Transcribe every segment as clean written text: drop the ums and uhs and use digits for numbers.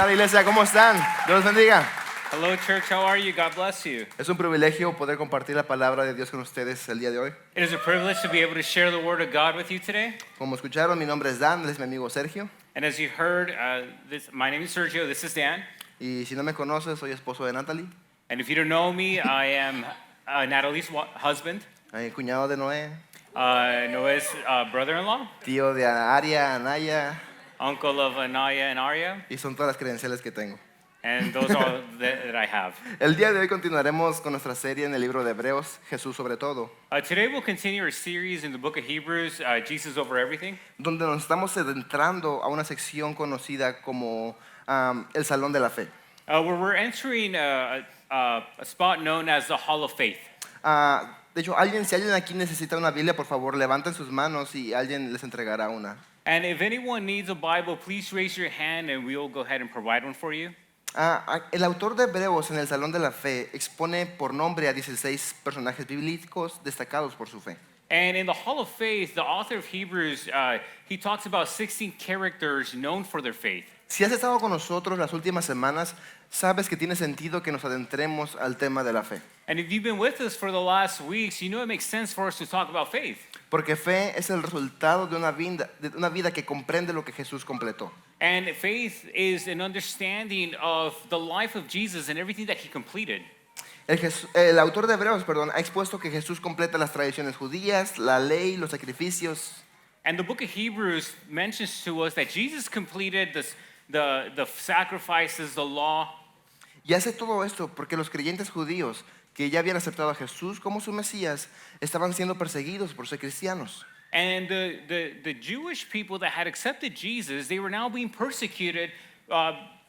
Amada iglesia, ¿cómo están? Dios los bendiga. Hello, church. How are you? God bless you. Es un privilegio poder compartir la palabra de Dios con ustedes el día de hoy. It is a privilege to be able to share the word of God with you today. Como escucharon, mi nombre es Dan, él es mi amigo Sergio. And as you heard, my name is Sergio. This is Dan. Y si no me conoces, soy esposo de Natalie, And if you don't know me, I am Natalie's husband, cuñado de Noé, Noah's brother-in-law, tío de Aria, Anaya, uncle of Anaya and Arya, y son todas las credenciales que tengo. and those are all that I have. El día de hoy continuaremos con nuestra serie en el libro de Hebreos, Jesús sobre todo, Today we'll continue our series in the book of Hebrews, Jesus over everything, donde nos estamos adentrando a una sección conocida como el Salón de la Fe. where we're entering a spot known as the Hall of Faith. De hecho, si alguien aquí necesita una Biblia, por favor, levanten sus manos y alguien les entregará una. And if anyone needs a Bible, please raise your hand and we'll go ahead and provide one for you. El autor de Hebreos en el Salón de la Fe expone por nombre a 16 personajes bíblicos destacados por su fe. And in the Hall of Faith, the author of Hebrews, he talks about 16 characters known for their faith. Si has estado con nosotros las últimas semanas, sabes que tiene sentido que nos adentremos al tema de la fe. And if you've been with us for the last weeks, you know it makes sense for us to talk about faith. Porque fe es el resultado de una vida que comprende lo que Jesús completó. And faith is an understanding of the life of Jesus and everything that he completed. El autor de Hebreos, ha expuesto que Jesús completa las tradiciones judías, la ley, los sacrificios. And the book of Hebrews mentions to us that Jesus completed the sacrifices, the law. Y hace todo esto porque los creyentes judíos que ya habían aceptado a Jesús como su Mesías estaban siendo perseguidos por ser cristianos. And the Jewish people that had accepted Jesus, they were now being persecuted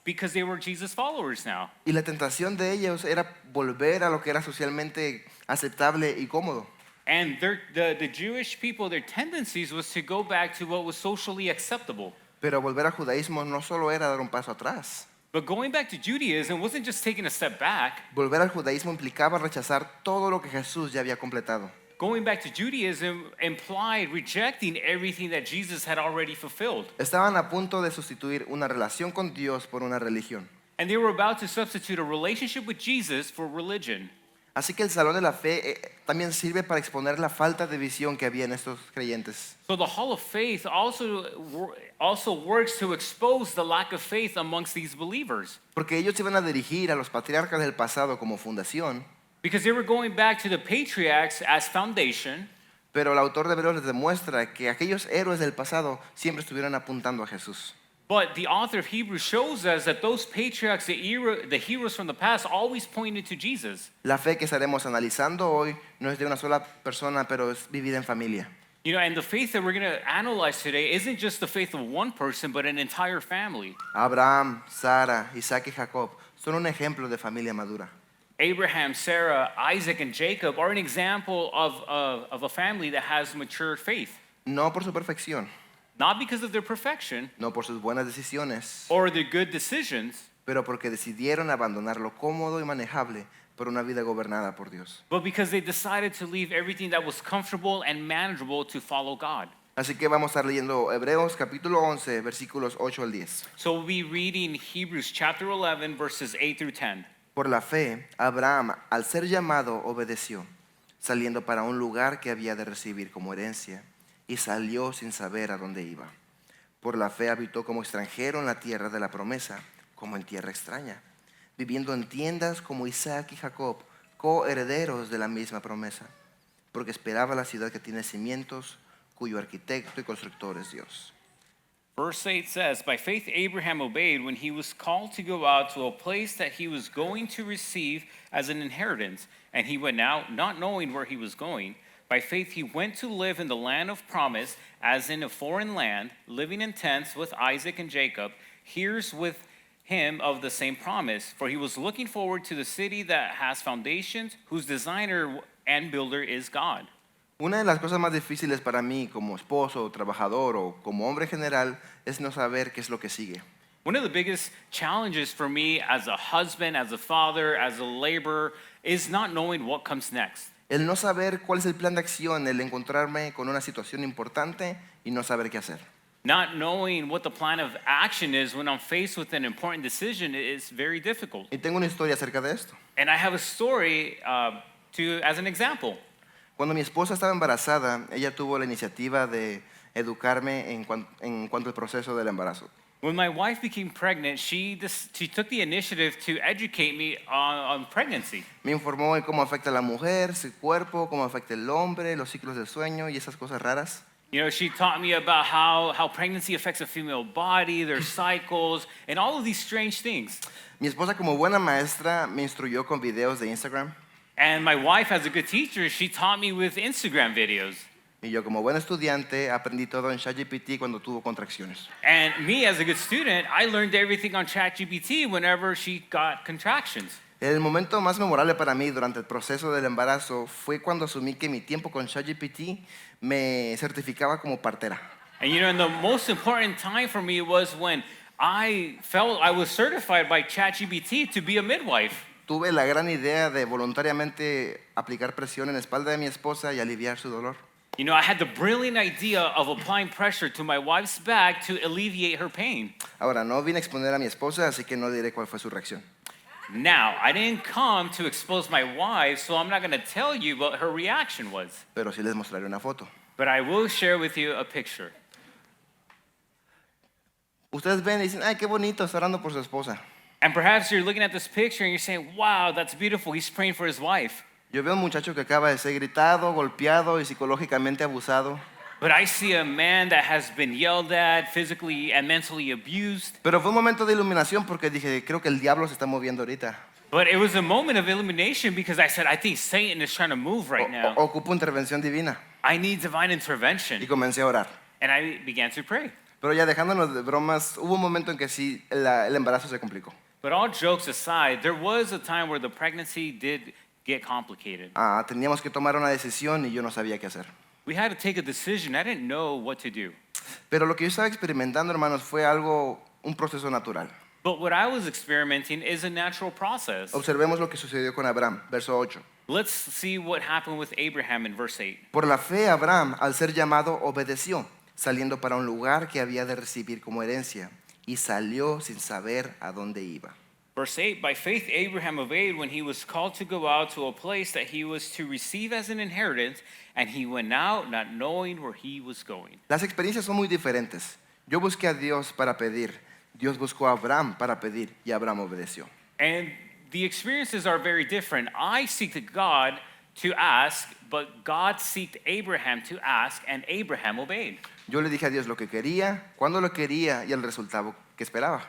because they were Jesus followers now. Y la tentación de ellos era volver a lo que era socialmente aceptable y cómodo. And the Jewish people, their tendencies was to go back to what was socially acceptable. Pero volver al judaísmo no solo era dar un paso atrás. But going back to Judaism wasn't just taking a step back. Volver al judaísmo implicaba rechazar todo lo que Jesús ya había completado. Going back to Judaism implied rejecting everything that Jesus had already fulfilled. Estaban a punto de sustituir una relación con Dios por una religión. And they were about to substitute a relationship with Jesus for religion. Así que el Salón de la Fe también sirve para exponer la falta de visión que había en estos creyentes. So the Hall of Faith also works to expose the lack of faith amongst these believers. Porque ellos iban a dirigir a los patriarcas del pasado como fundación. Because they were going back to the patriarchs as foundation. Pero el autor de Hebreos les demuestra que aquellos héroes del pasado siempre estuvieron apuntando a Jesús. But the author of Hebrews shows us that those patriarchs, the heroes from the past, always pointed to Jesus. La fe que estaremos analizando hoy no es de una sola persona, pero es vivida en familia. You know, and the faith that we're going to analyze today isn't just the faith of one person, but an entire family. Abraham, Sara, Isaac y Jacob son un ejemplo de familia madura. Abraham, Sarah, Isaac, and Jacob are an example of a family that has mature faith. No por su perfección, Not because of their perfection no por sus buenas decisiones, or their good decisions, pero porque decidieron abandonar lo cómodo y manejable por una vida gobernada por Dios. but because they decided to leave everything that was comfortable and manageable to follow God. Así que vamos a estar leyendo Hebreos capítulo 11, versículos 8 al 10. So we'll be reading Hebrews chapter 11, verses 8 through 10. Por la fe, Abraham, al ser llamado, obedeció, saliendo para un lugar que había de recibir como herencia, y salió sin saber a dónde iba. Por la fe habitó como extranjero en la tierra de la promesa, como en tierra extraña, viviendo en tiendas como Isaac y Jacob, coherederos de la misma promesa, porque esperaba la ciudad que tiene cimientos, cuyo arquitecto y constructor es Dios. Verse 8 says, by faith Abraham obeyed when he was called to go out to a place that he was going to receive as an inheritance, and he went out not knowing where he was going. By faith he went to live in the land of promise, as in a foreign land, living in tents with Isaac and Jacob, heirs with him of the same promise. For he was looking forward to the city that has foundations, whose designer and builder is God. Una de las cosas más difíciles para mí como esposo, trabajador o como hombre general es no saber qué es lo que sigue. One of the biggest challenges for me as a husband, as a father, as a laborer, is not knowing what comes next. El no saber cuál es el plan de acción, el encontrarme con una situación importante y no saber qué hacer. Not knowing what the plan of action is when I'm faced with an important decision is very difficult. Y tengo una historia acerca de esto. And I have a story as an example. Cuando mi esposa estaba embarazada, ella tuvo la iniciativa de educarme en cuanto al proceso del embarazo. When my wife became pregnant, she took the initiative to educate me on pregnancy. Me informó en cómo afecta a la mujer, su cuerpo, cómo afecta el hombre, los ciclos del sueño y esas cosas raras. You know, she taught me about how pregnancy affects a female body, their cycles, and all of these strange things. Mi esposa, como buena maestra, me instruyó con videos de Instagram. And my wife, as a good teacher, she taught me with Instagram videos. Y yo, como buen estudiante, aprendí todo en ChatGPT cuando tuvo contracciones. And me, as a good student, I learned everything on ChatGPT whenever she got contractions. El momento más memorable para mí durante el proceso del embarazo fue cuando asumí que mi tiempo con ChatGPT me certificaba como partera. And you know, and the most important time for me was when I felt I was certified by ChatGPT to be a midwife. Tuve la gran idea de voluntariamente aplicar presión en la espalda de mi esposa y aliviar su dolor. You know, I had the brilliant idea of applying pressure to my wife's back to alleviate her pain. Ahora, no vine a exponer a mi esposa, así que no diré cuál fue su reacción. Now, I didn't come to expose my wife, so I'm not going to tell you what her reaction was. Pero sí les mostraré una foto. But I will share with you a picture. Ustedes ven y dicen, ay, qué bonito, está orando por su esposa. And perhaps you're looking at this picture and you're saying, wow, that's beautiful. He's praying for his wife. Yo veo un muchacho que acaba de ser gritado, golpeado y psicológicamente abusado. But I see a man that has been yelled at, physically and mentally abused. Pero fue un momento de iluminación porque dije, creo que el diablo se está moviendo ahorita. But it was a moment of illumination because I said, I think Satan is trying to move right now. Ocupo intervención divina. I need divine Y intervention. comencé a orar. And I began to pray. Pero ya dejándonos de bromas, hubo un momento en que sí, el embarazo se complicó. But all jokes aside, there was a time where the pregnancy did get complicated. Teníamos que tomar una decisión y yo no sabía qué hacer. We had to take a decision. I didn't know what to do. Pero lo que yo estaba experimentando, hermanos, fue un proceso natural. But what I was experimenting is a natural process. Observemos lo que sucedió con Abraham, verso 8. Let's see what happened with Abraham in verse 8. Por la fe, Abraham, al ser llamado, obedeció, saliendo para un lugar que había de recibir como herencia, y salió sin saber a dónde iba. Verse 8, by faith Abraham obeyed when he was called to go out to a place that he was to receive as an inheritance, and he went out not knowing where he was going. Las experiencias son muy diferentes. Yo busqué a Dios para pedir, Dios buscó a Abraham para pedir, y Abraham obedeció. And the experiences are very different. I seeked God to ask, but God seeked Abraham to ask, and Abraham obeyed. Yo le dije a Dios lo que quería, cuándo lo quería y el resultado que esperaba.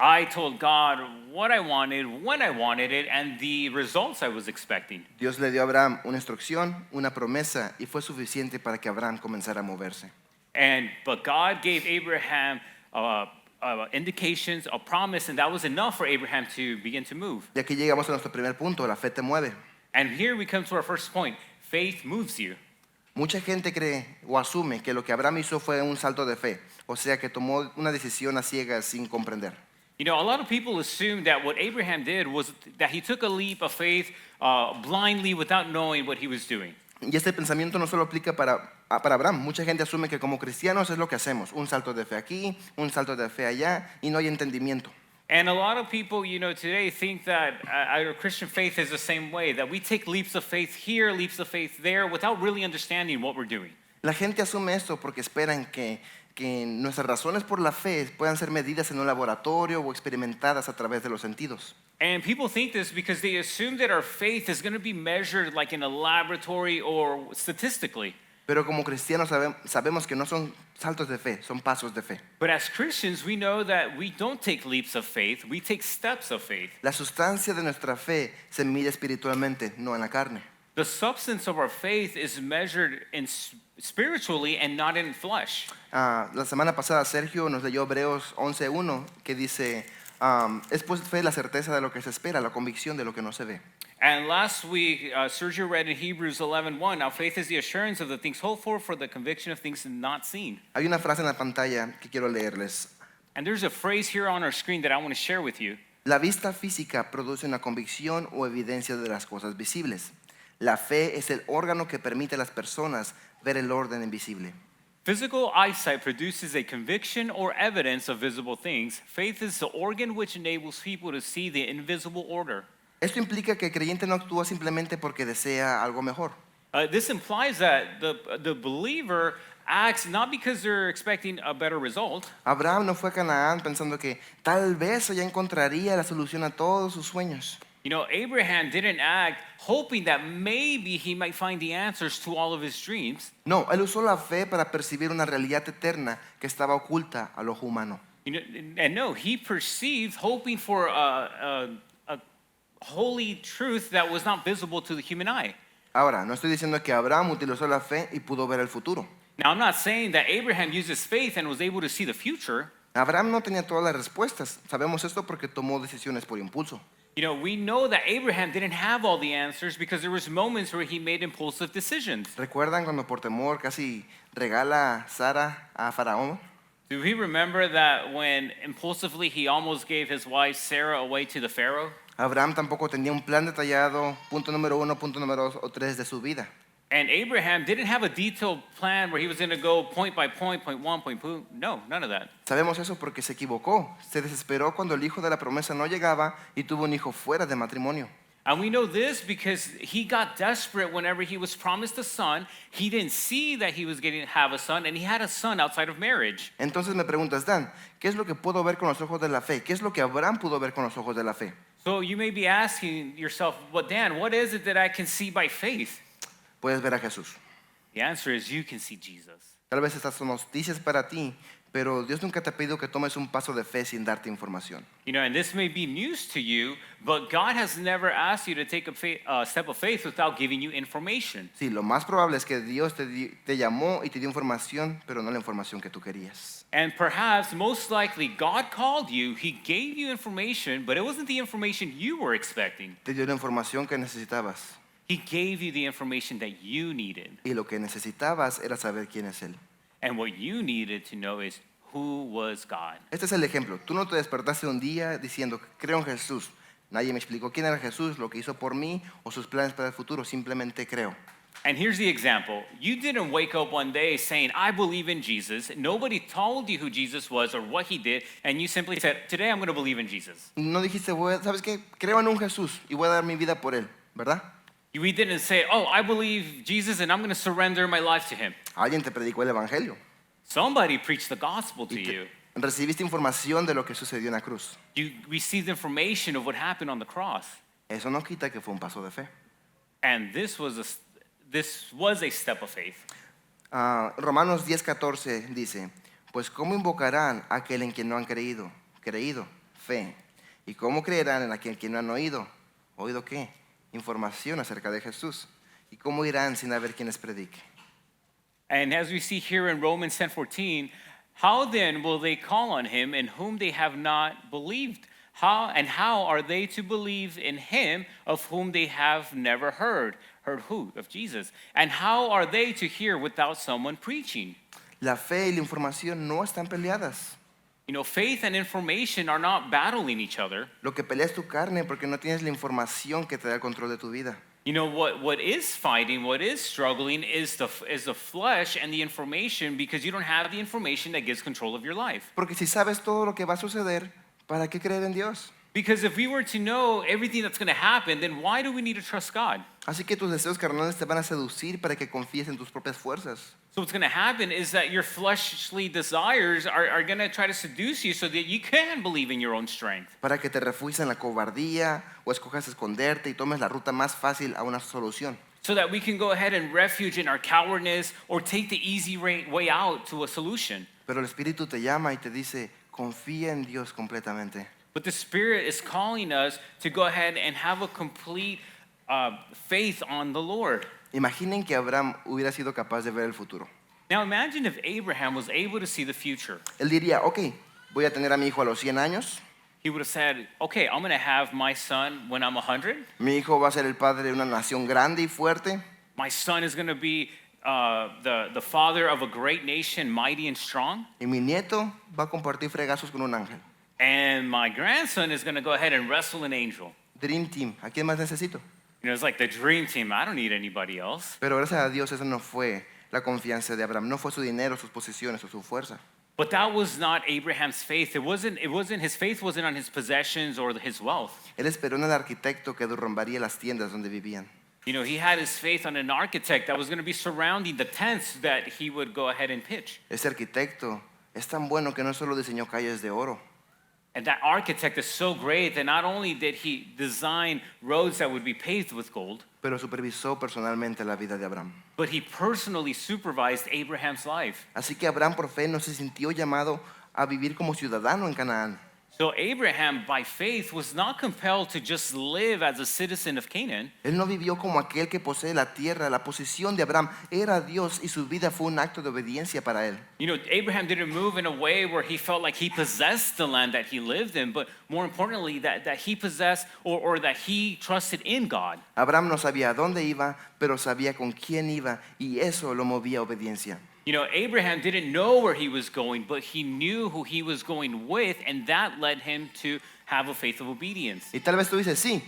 I told God what I wanted, when I wanted it, and the results I was expecting. Dios le dio a Abraham una instrucción, una promesa, y fue suficiente para que Abraham comenzara a moverse. But God gave Abraham indications, a promise, and that was enough for Abraham to begin to move. Y aquí llegamos a nuestro primer punto, la fe te mueve. And here we come to our first point. Faith moves you. Mucha gente cree o asume que lo que Abraham hizo fue un salto de fe, o sea que tomó una decisión a ciegas sin comprender. You know, a lot of people assume that what Abraham did was that he took a leap of faith blindly without knowing what he was doing. Y este pensamiento no solo aplica para Abraham. Mucha gente asume que como cristianos es lo que hacemos. Un salto de fe aquí, un salto de fe allá, y no hay entendimiento. And a lot of people, you know, today think that our Christian faith is the same way, that we take leaps of faith here, leaps of faith there, without really understanding what we're doing. La gente asume esto porque esperan que nuestras razones por la fe puedan ser medidas en un laboratorio o experimentadas a través de los sentidos. And people think this because they assume that our faith is going to be measured like in a laboratory or statistically. Pero como cristianos sabemos que no son saltos de fe, son pasos de fe. But as Christians, we know that we don't take leaps of faith, we take steps of faith. La sustancia de nuestra fe se mide espiritualmente, no en la carne. The substance of our faith is measured spiritually and not in flesh. La semana pasada Sergio nos leyó Hebreos 11:1 que dice, es pues fe la certeza de lo que se espera, la convicción de lo que no se ve. And last week, Sergio read in Hebrews 11:1, now faith is the assurance of the things hoped for the conviction of things not seen. Hay una frase en la pantalla que quiero leerles. And there's a phrase here on our screen that I want to share with you. La vista física produce una convicción o evidencia de las cosas visibles. La fe es el órgano que permite a las personas ver el orden invisible. Physical eyesight produces a conviction or evidence of visible things. Faith is the organ which enables people to see the invisible order. Esto implica que el creyente no actúa simplemente porque desea algo mejor. This implies that the believer acts not because they're expecting a better result. Abraham no fue a Canaán pensando que tal vez allá encontraría la solución a todos sus sueños. You know, Abraham didn't act hoping that maybe he might find the answers to all of his dreams. No, él usó la fe para percibir una realidad eterna que estaba oculta al ojo humano. You know, and no, he perceived hoping for a holy truth that was not visible to the human eye. Ahora, no estoy diciendo que Abraham utilizó la fe y pudo ver el futuro. Now, I'm not saying that Abraham used his faith and was able to see the future. Abraham no tenía todas las respuestas. Sabemos esto porque tomó decisiones por impulso. You know, we know that Abraham didn't have all the answers because there was moments where he made impulsive decisions. ¿Recuerdan cuando por temor casi regala Sara a Faraón? Do we remember that when impulsively he almost gave his wife Sarah away to the Pharaoh? Abraham tampoco tenía un plan detallado, punto número 1, punto número 2 o 3 de su vida. And Abraham didn't have a detailed plan where he was going to go point by point, point one, point two. No, none of that. Sabemos eso porque se equivocó. Se desesperó cuando el hijo de la promesa no llegaba y tuvo un hijo fuera de matrimonio. And we know this because he got desperate whenever he was promised a son. He didn't see that he was going to have a son, and he had a son outside of marriage. Entonces me preguntas, Dan, ¿qué es lo que puedo ver con los ojos de la fe? ¿Qué es lo que Abraham pudo ver con los ojos de la fe? So you may be asking yourself, well, Dan, what is it that I can see by faith? Puedes ver a Jesús. The answer is you can see Jesus. Tal vez estas son noticias para ti, pero Dios nunca te ha pedido que tomes un paso de fe sin darte información. You know, and this may be news to you, but God has never asked you to take a step of faith without giving you information. Sí, lo más probable es que Dios te llamó y te dio información, pero no la información que tú querías. And perhaps, most likely, God called you, He gave you information, but it wasn't the information you were expecting. Te dio la información que necesitabas. He gave you the information that you needed. Y lo que necesitabas era saber quién es Él. And what you needed to know is who was God. Este es el ejemplo. Tú no te despertaste un día diciendo, creo en Jesús. Nadie me explicó quién era Jesús, lo que hizo por mí o sus planes para el futuro. Simplemente creo. And here's the example. You didn't wake up one day saying, I believe in Jesus. Nobody told you who Jesus was or what he did, and you simply said, today I'm going to believe in Jesus. No dijiste, ¿sabes qué? Creo en un Jesús y voy a dar mi vida por Él, ¿verdad? We didn't say, oh, I believe Jesus and I'm going to surrender my life to him. Alguien te predicó el Evangelio. Somebody preached the gospel to Y you. recibiste información de lo que sucedió en la cruz. You received information of what happened on the cross. Eso no quita que fue un paso de fe. And this was a step of faith. Romanos 10:14 dice, pues ¿cómo invocarán a aquel en quien no han creído? Creído, fe. ¿Y cómo creerán en aquel en quien no han oído? ¿Oído qué? Información acerca de Jesús. ¿Y cómo irán sin haber quien les predique? And as we see here in Romans 10:14, how then will they call on him in whom they have not believed? How are they to believe in him of whom they have never heard? Heard who? Of Jesus. And how are they to hear without someone preaching? La fe y la información no están peleadas. You know, faith and information are not battling each other. Lo que pelea es tu carne porque no tienes la información que te da el control de tu vida. You know, what is fighting, what is struggling is the flesh and the information because you don't have the information that gives control of your life. Porque si sabes todo lo que va a suceder, ¿para qué creer en Dios? Because if we were to know everything that's going to happen, then why do we need to trust God? Así que tus deseos carnales te van a seducir para que confíes en tus propias fuerzas. So what's going to happen is that your fleshly desires are going to try to seduce you so that you can believe in your own strength. Para que te refugies en la cobardía o escojas esconderte y tomes la ruta más fácil a una solución. So that we can go ahead and refuge in our cowardness or take the easy way out to a solution. Pero el Espíritu te llama y te dice, confía en Dios completamente. But the Spirit is calling us to go ahead and have a complete faith on the Lord. Imaginen que Abraham hubiera sido capaz de ver el futuro. Now imagine if Abraham was able to see the future. Él diría, ok, voy a tener a mi hijo a los 100 años. He would have said, okay, I'm going to have my son when I'm 100. Mi hijo va a ser el padre de una nación grande y fuerte. My son is going to be the father of a great nation, mighty and strong. Y mi nieto va a compartir fregazos con un ángel. And my grandson is going to go ahead and wrestle an angel. Dream Team, ¿a quién más necesito? You know, it's like the dream team. I don't need anybody else. Pero gracias a Dios esa no fue la confianza de Abraham no fue su dinero, sus posesiones o su fuerza. But that was not Abraham's faith. His faith wasn't on his possessions or his wealth. Él esperó en el arquitecto que derrumbaría las tiendas donde vivían. You know, he had his faith on an architect that was going to be surrounding the tents that he would go ahead and pitch. Ese arquitecto es tan bueno que no solo diseñó calles de oro, And that architect is so great that not only did he design roads that would be paved with gold, pero supervisó personalmente la vida de Abraham. but he personally supervised Abraham's life. Así que Abraham por fe no se sintió llamado a vivir como ciudadano en Canaán. So Abraham, by faith, was not compelled to just live as a citizen of Canaan. Él no vivió como aquel que posee la tierra. La posición de Abraham era Dios y su vida fue un acto de obediencia para él. You know, Abraham didn't move in a way where he felt like he possessed the land that he lived in, but more importantly, that he possessed or that he trusted in God. Abraham no sabía a dónde iba, pero sabía con quién iba y eso lo movía a obediencia. You know, Abraham didn't know where he was going, but he knew who he was going with, and that led him to have a faith of obedience. Y tal vez tú dices, sí,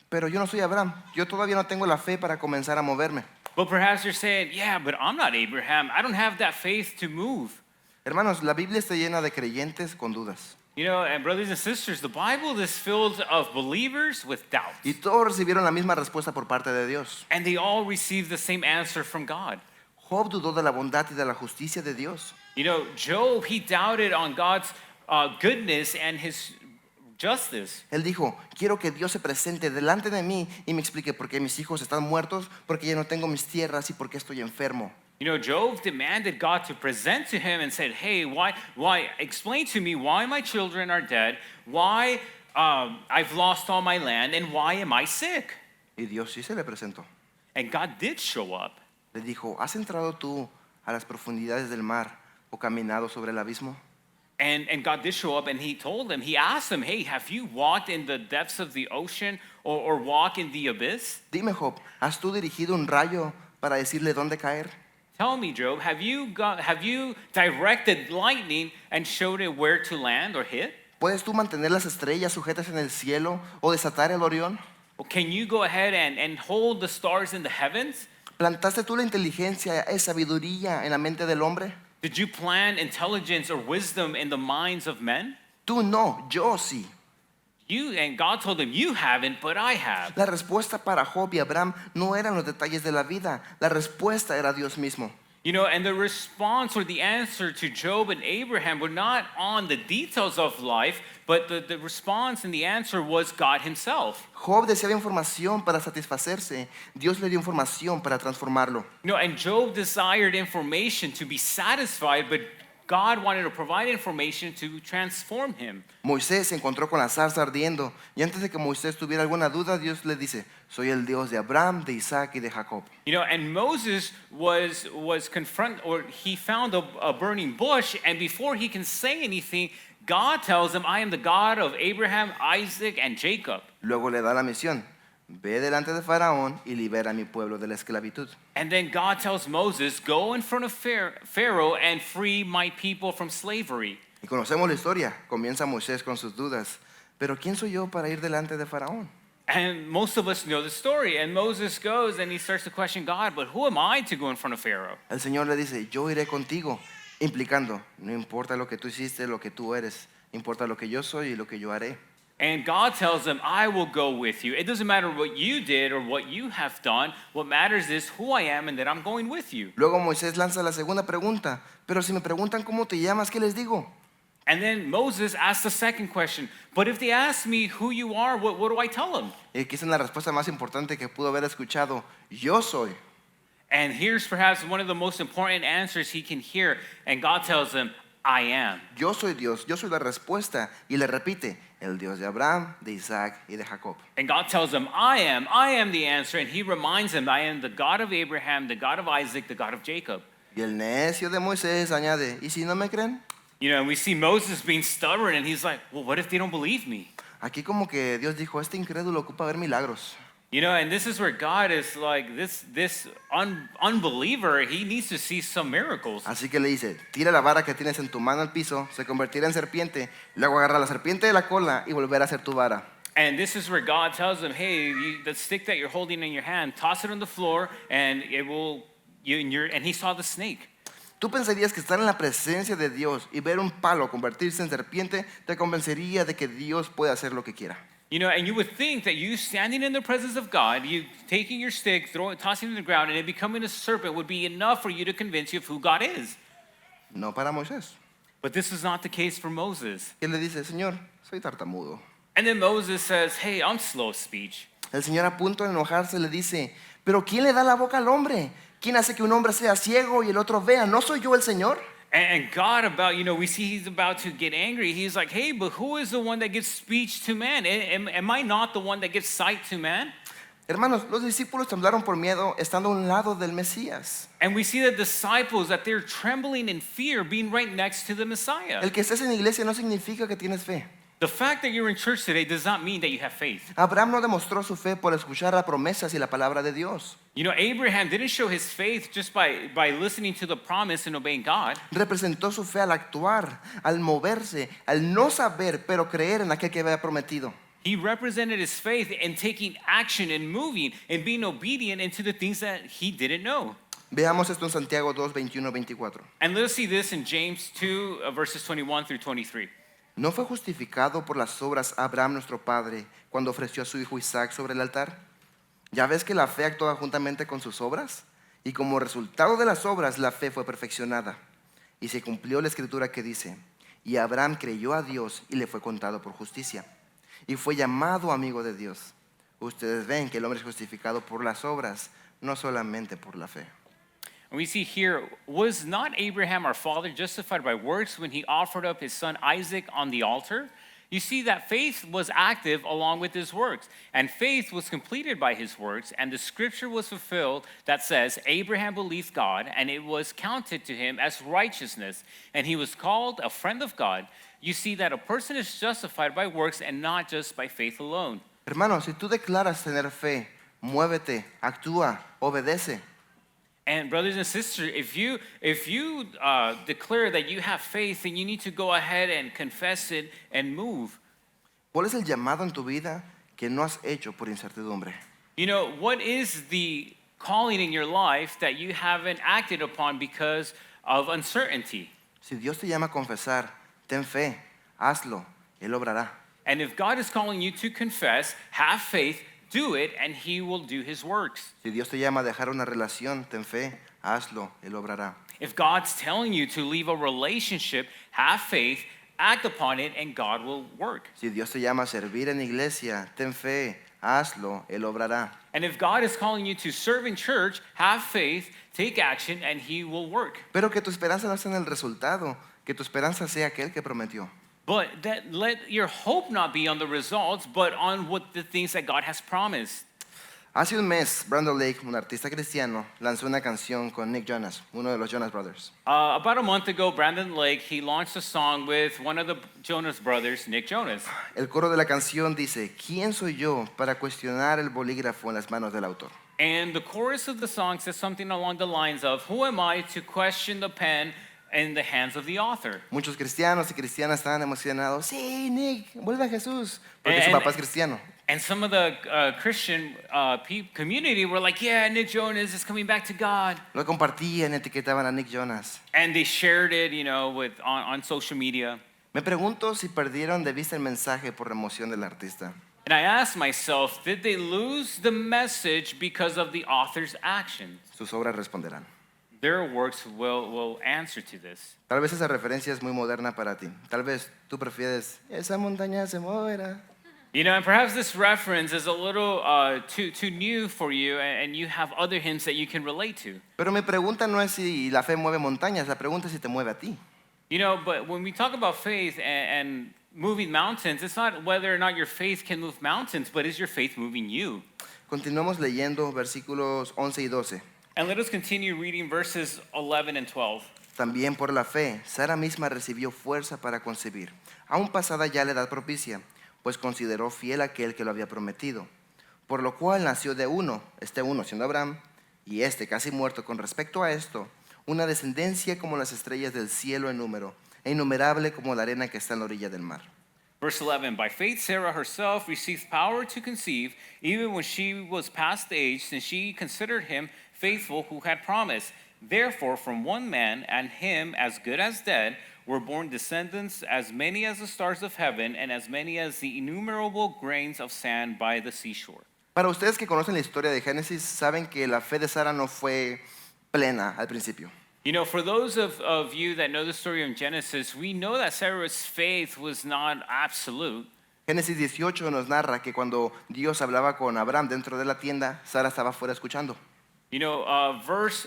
pero yo no soy Abraham. Yo todavía no tengo la fe para comenzar a moverme. But perhaps you're saying, yeah, but I'm not Abraham. I don't have that faith to move. Hermanos, la Biblia está llena de creyentes con dudas. You know, and brothers and sisters, the Bible is filled of believers with doubt. Y todos recibieron la misma respuesta por parte de Dios. And they all received the same answer from God. Job dudó de la bondad y de la justicia de Dios. You know, Job, he doubted on God's goodness and his justice. Él dijo, quiero que Dios se presente delante de mí y me explique por qué mis hijos están muertos, por qué ya no tengo mis tierras y por qué estoy enfermo. You know, Job demanded God to present to him and said, hey, explain to me why my children are dead, why I've lost all my land, and why am I sick? Y Dios sí se le presentó. And God did show up. Le dijo, ¿has entrado tú a las profundidades del mar o caminado sobre el abismo? And God did show up and he told him, he asked him, hey, have you walked in the depths of the ocean or walk in the abyss? Dime, Job, ¿has tú dirigido un rayo para decirle dónde caer? Tell me, Job, have you directed lightning and showed it where to land or hit? ¿Puedes tú mantener las estrellas sujetas en el cielo o desatar el Orión? Or can you go ahead and hold the stars in the heavens? ¿Plantaste tú la inteligencia y sabiduría en la mente del hombre? Did you plant intelligence or wisdom in the minds of men? Tú no, yo sí. And God told him, you haven't, but I have. La respuesta para Job y Abraham no eran los detalles de la vida. La respuesta era Dios mismo. You know, and the response or the answer to Job and Abraham were not on the details of life, but the response and the answer was God himself. Job deseaba información para satisfacerse. Dios le dio información para transformarlo. You know, and Job desired information to be satisfied, but God wanted to provide information to transform him. Moisés se encontró con la zarza ardiendo y antes de que Moisés tuviera alguna duda, Dios le dice, soy el Dios de Abraham, de Isaac y de Jacob. You know, and Moses was he found a burning bush, and before he can say anything, God tells him, I am the God of Abraham, Isaac, and Jacob. Luego le da la misión, ve delante de Faraón y libera a mi pueblo de la esclavitud. And then God tells Moses, go in front of Pharaoh and free my people from slavery. Y conocemos la historia, comienza Moisés con sus dudas, pero ¿quién soy yo para ir delante de Faraón? And most of us know the story. And Moses goes and he starts to question God, but who am I to go in front of Pharaoh? El Señor le dice, yo iré contigo, implicando, no importa lo que tú hiciste, lo que tú eres, importa lo que yo soy y lo que yo haré. And God tells him, I will go with you. It doesn't matter what you did or what you have done. What matters is who I am and that I'm going with you. Luego Moisés lanza la segunda pregunta, pero si me preguntan cómo te llamas, ¿qué les digo? And then Moses asks the second question, but if they ask me who you are, what do I tell them? Y aquí está la respuesta más importante que pudo haber escuchado, yo soy. And here's perhaps one of the most important answers he can hear. And God tells him, I am. Yo soy Dios, yo soy la respuesta. Y le repite, el Dios de Abraham, de Isaac y de Jacob. And God tells him, I am the answer. And he reminds him, I am the God of Abraham, the God of Isaac, the God of Jacob. Y el necio de Moisés añade, ¿y si no me creen? You know, and we see Moses being stubborn, and he's like, well, what if they don't believe me? Aquí como que Dios dijo, este incrédulo ocupa ver milagros. You know, and this is where God is like, this unbeliever, he needs to see some miracles. Así que le dice, tira la vara que tienes en tu mano al piso, se convertirá en serpiente, luego agarra la serpiente de la cola y volverá a ser tu vara. And this is where God tells him, hey, the stick that you're holding in your hand, toss it on the floor, and it will, and he saw the snake. Tú pensarías que estar en la presencia de Dios y ver un palo convertirse en serpiente te convencería de que Dios puede hacer lo que quiera. You know, and you would think that you standing in the presence of God, you taking your stick, tossing it to the ground, and it becoming a serpent would be enough for you to convince you of who God is. No para Moisés. But this is not the case for Moses. Él le dice, Señor, soy tartamudo. And then Moses says, hey, I'm slow of speech. El Señor, a punto de enojarse, le dice, pero ¿quién le da la boca al hombre? ¿Quién hace que un hombre sea ciego y el otro vea? ¿No soy yo el Señor? And God we see he's about to get angry. He's like, hey, but who is the one that gives speech to man? Am I not the one that gives sight to man? Hermanos, los discípulos temblaron por miedo estando a un lado del Mesías. And we see the disciples that they're trembling in fear being right next to the Messiah. El que estés en la iglesia no significa que tienes fe. The fact that you're in church today does not mean that you have faith. Abraham no demostró su fe por escuchar las promesas y la palabra de Dios. You know, Abraham didn't show his faith just by listening to the promise and obeying God. Representó su fe al actuar, al moverse, al no saber, pero creer en aquel que había prometido. He represented his faith in taking action and moving and being obedient into the things that he didn't know. Veamos esto en Santiago 2, 21, 24. And let's see this in James 2, verses 21 through 23. ¿No fue justificado por las obras Abraham nuestro padre cuando ofreció a su hijo Isaac sobre el altar? ¿Ya ves que la fe actúa juntamente con sus obras? Y como resultado de las obras la fe fue perfeccionada. Y se cumplió la escritura que dice, y Abraham creyó a Dios y le fue contado por justicia. Y fue llamado amigo de Dios. Ustedes ven que el hombre es justificado por las obras, no solamente por la fe. And we see here, was not Abraham our father justified by works when he offered up his son Isaac on the altar? You see that faith was active along with his works, and faith was completed by his works, and the scripture was fulfilled that says, Abraham believed God, and it was counted to him as righteousness, and he was called a friend of God. You see that a person is justified by works and not just by faith alone. Hermano, si tú declaras tener fe, muévete, actúa, obedece. And brothers and sisters, if you declare that you have faith, then you need to go ahead and confess it and move. ¿Cuál es el llamado en tu vida que no has hecho por incertidumbre? You know, what is the calling in your life that you haven't acted upon because of uncertainty? Si Dios te llama a confesar, ten fe, hazlo, Él obrará. And if God is calling you to confess, have faith, do it, and he will do his works. Si Dios te llama a dejar una relación, ten fe, hazlo, Él obrará. If God's telling you to leave a relationship, have faith, act upon it, and God will work. Si Dios te llama a servir en iglesia, ten fe, hazlo, Él obrará. And if God is calling you to serve in church, have faith, take action, and he will work. Pero que tu esperanza no sea en el resultado, que tu esperanza sea aquel que prometió. But that let your hope not be on the results, but on what the things that God has promised. Hace un mes, Brandon Lake, un artista cristiano, lanzó una canción con Nick Jonas, uno de los Jonas Brothers. About a month ago, Brandon Lake, he launched a song with one of the Jonas brothers, Nick Jonas. El coro de la canción dice, ¿quién soy yo para cuestionar el bolígrafo en las manos del autor? And the chorus of the song says something along the lines of, who am I to question the pen in the hands of the author? Muchos cristianos y cristianas estaban emocionados. Sí, Nick, vuelve a Jesús, porque su papá es cristiano. And some of the Christian community were like, yeah, Nick Jonas is coming back to God. Lo compartían, etiquetaban a Nick Jonas. And they shared it, you know, on social media. Me pregunto si perdieron de vista el mensaje por la emoción del artista. And I asked myself, did they lose the message because of the author's actions? Sus obras responderán. Their works will answer to this. Tal vez esa referencia es muy moderna para ti. Tal vez tú prefieres, esa montaña se moverá. You know, and perhaps this reference is a little too new for you, and you have other hymns that you can relate to. Pero mi pregunta no es si la fe mueve montañas, la pregunta es si te mueve a ti. You know, but when we talk about faith and moving mountains, it's not whether or not your faith can move mountains, but is your faith moving you? Continuamos leyendo versículos 11 y 12. And let us continue reading verses 11 and 12. También por la fe, Sara misma recibió fuerza para concebir, aún pasada ya la edad propicia, pues consideró fiel aquel que lo había prometido. Por lo cual nació de uno, este uno siendo Abraham, y este casi muerto con respecto a esto, una descendencia como las estrellas del cielo en número, e innumerable como la arena que está en la orilla del mar. Verse 11, by faith Sarah herself received power to conceive, even when she was past age, since she considered him faithful who had promised. Therefore, from one man, and him as good as dead, were born descendants as many as the stars of heaven and as many as the innumerable grains of sand by the seashore. Para ustedes que conocen la historia de Génesis, saben que la fe de Sara no fue plena al principio. You know, for those of you that know the story of Genesis, we know that Sarah's faith was not absolute. Génesis 18 nos narra que cuando Dios hablaba con Abraham dentro de la tienda, Sara estaba fuera escuchando. You know,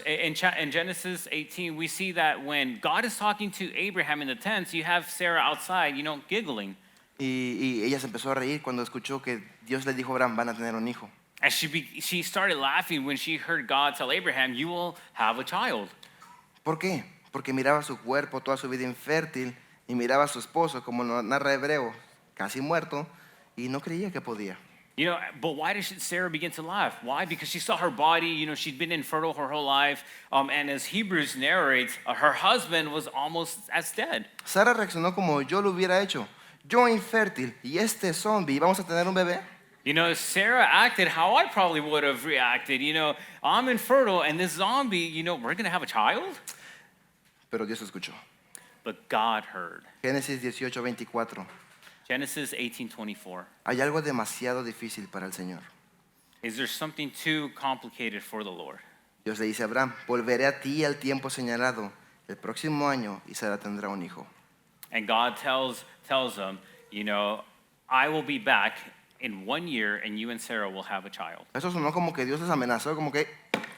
in Genesis 18, we see that when God is talking to Abraham in the tents, you have Sarah outside, you know, giggling. Y ella se empezó a reír cuando escuchó que Dios le dijo a Abraham, van a tener un hijo. And she started laughing when she heard God tell Abraham, you will have a child. ¿Por qué? Porque miraba su cuerpo toda su vida infértil y miraba a su esposo, como lo narra Hebreo, casi muerto, y no creía que podía. You know, but why did Sarah begin to laugh? Why? Because she saw her body, you know, she'd been infertile her whole life. And as Hebrews narrates, her husband was almost as dead. Sara reaccionó como yo lo hubiera hecho. Yo infértil y este zombie, ¿vamos a tener un bebé? You know, Sarah acted how I probably would have reacted. You know, I'm infertile and this zombie, you know, we're going to have a child? Pero Dios escuchó. But God heard. Génesis 18:24. Genesis 18:24. Hay algo demasiado difícil para el Señor. Is there something too complicated for the Lord? Dios le dice a Abraham, volveré a ti al tiempo señalado, el próximo año, y Sara tendrá un hijo. And God tells him, you know, I will be back in 1 year and you and Sarah will have a child. Eso sonó como que Dios les amenazó, como que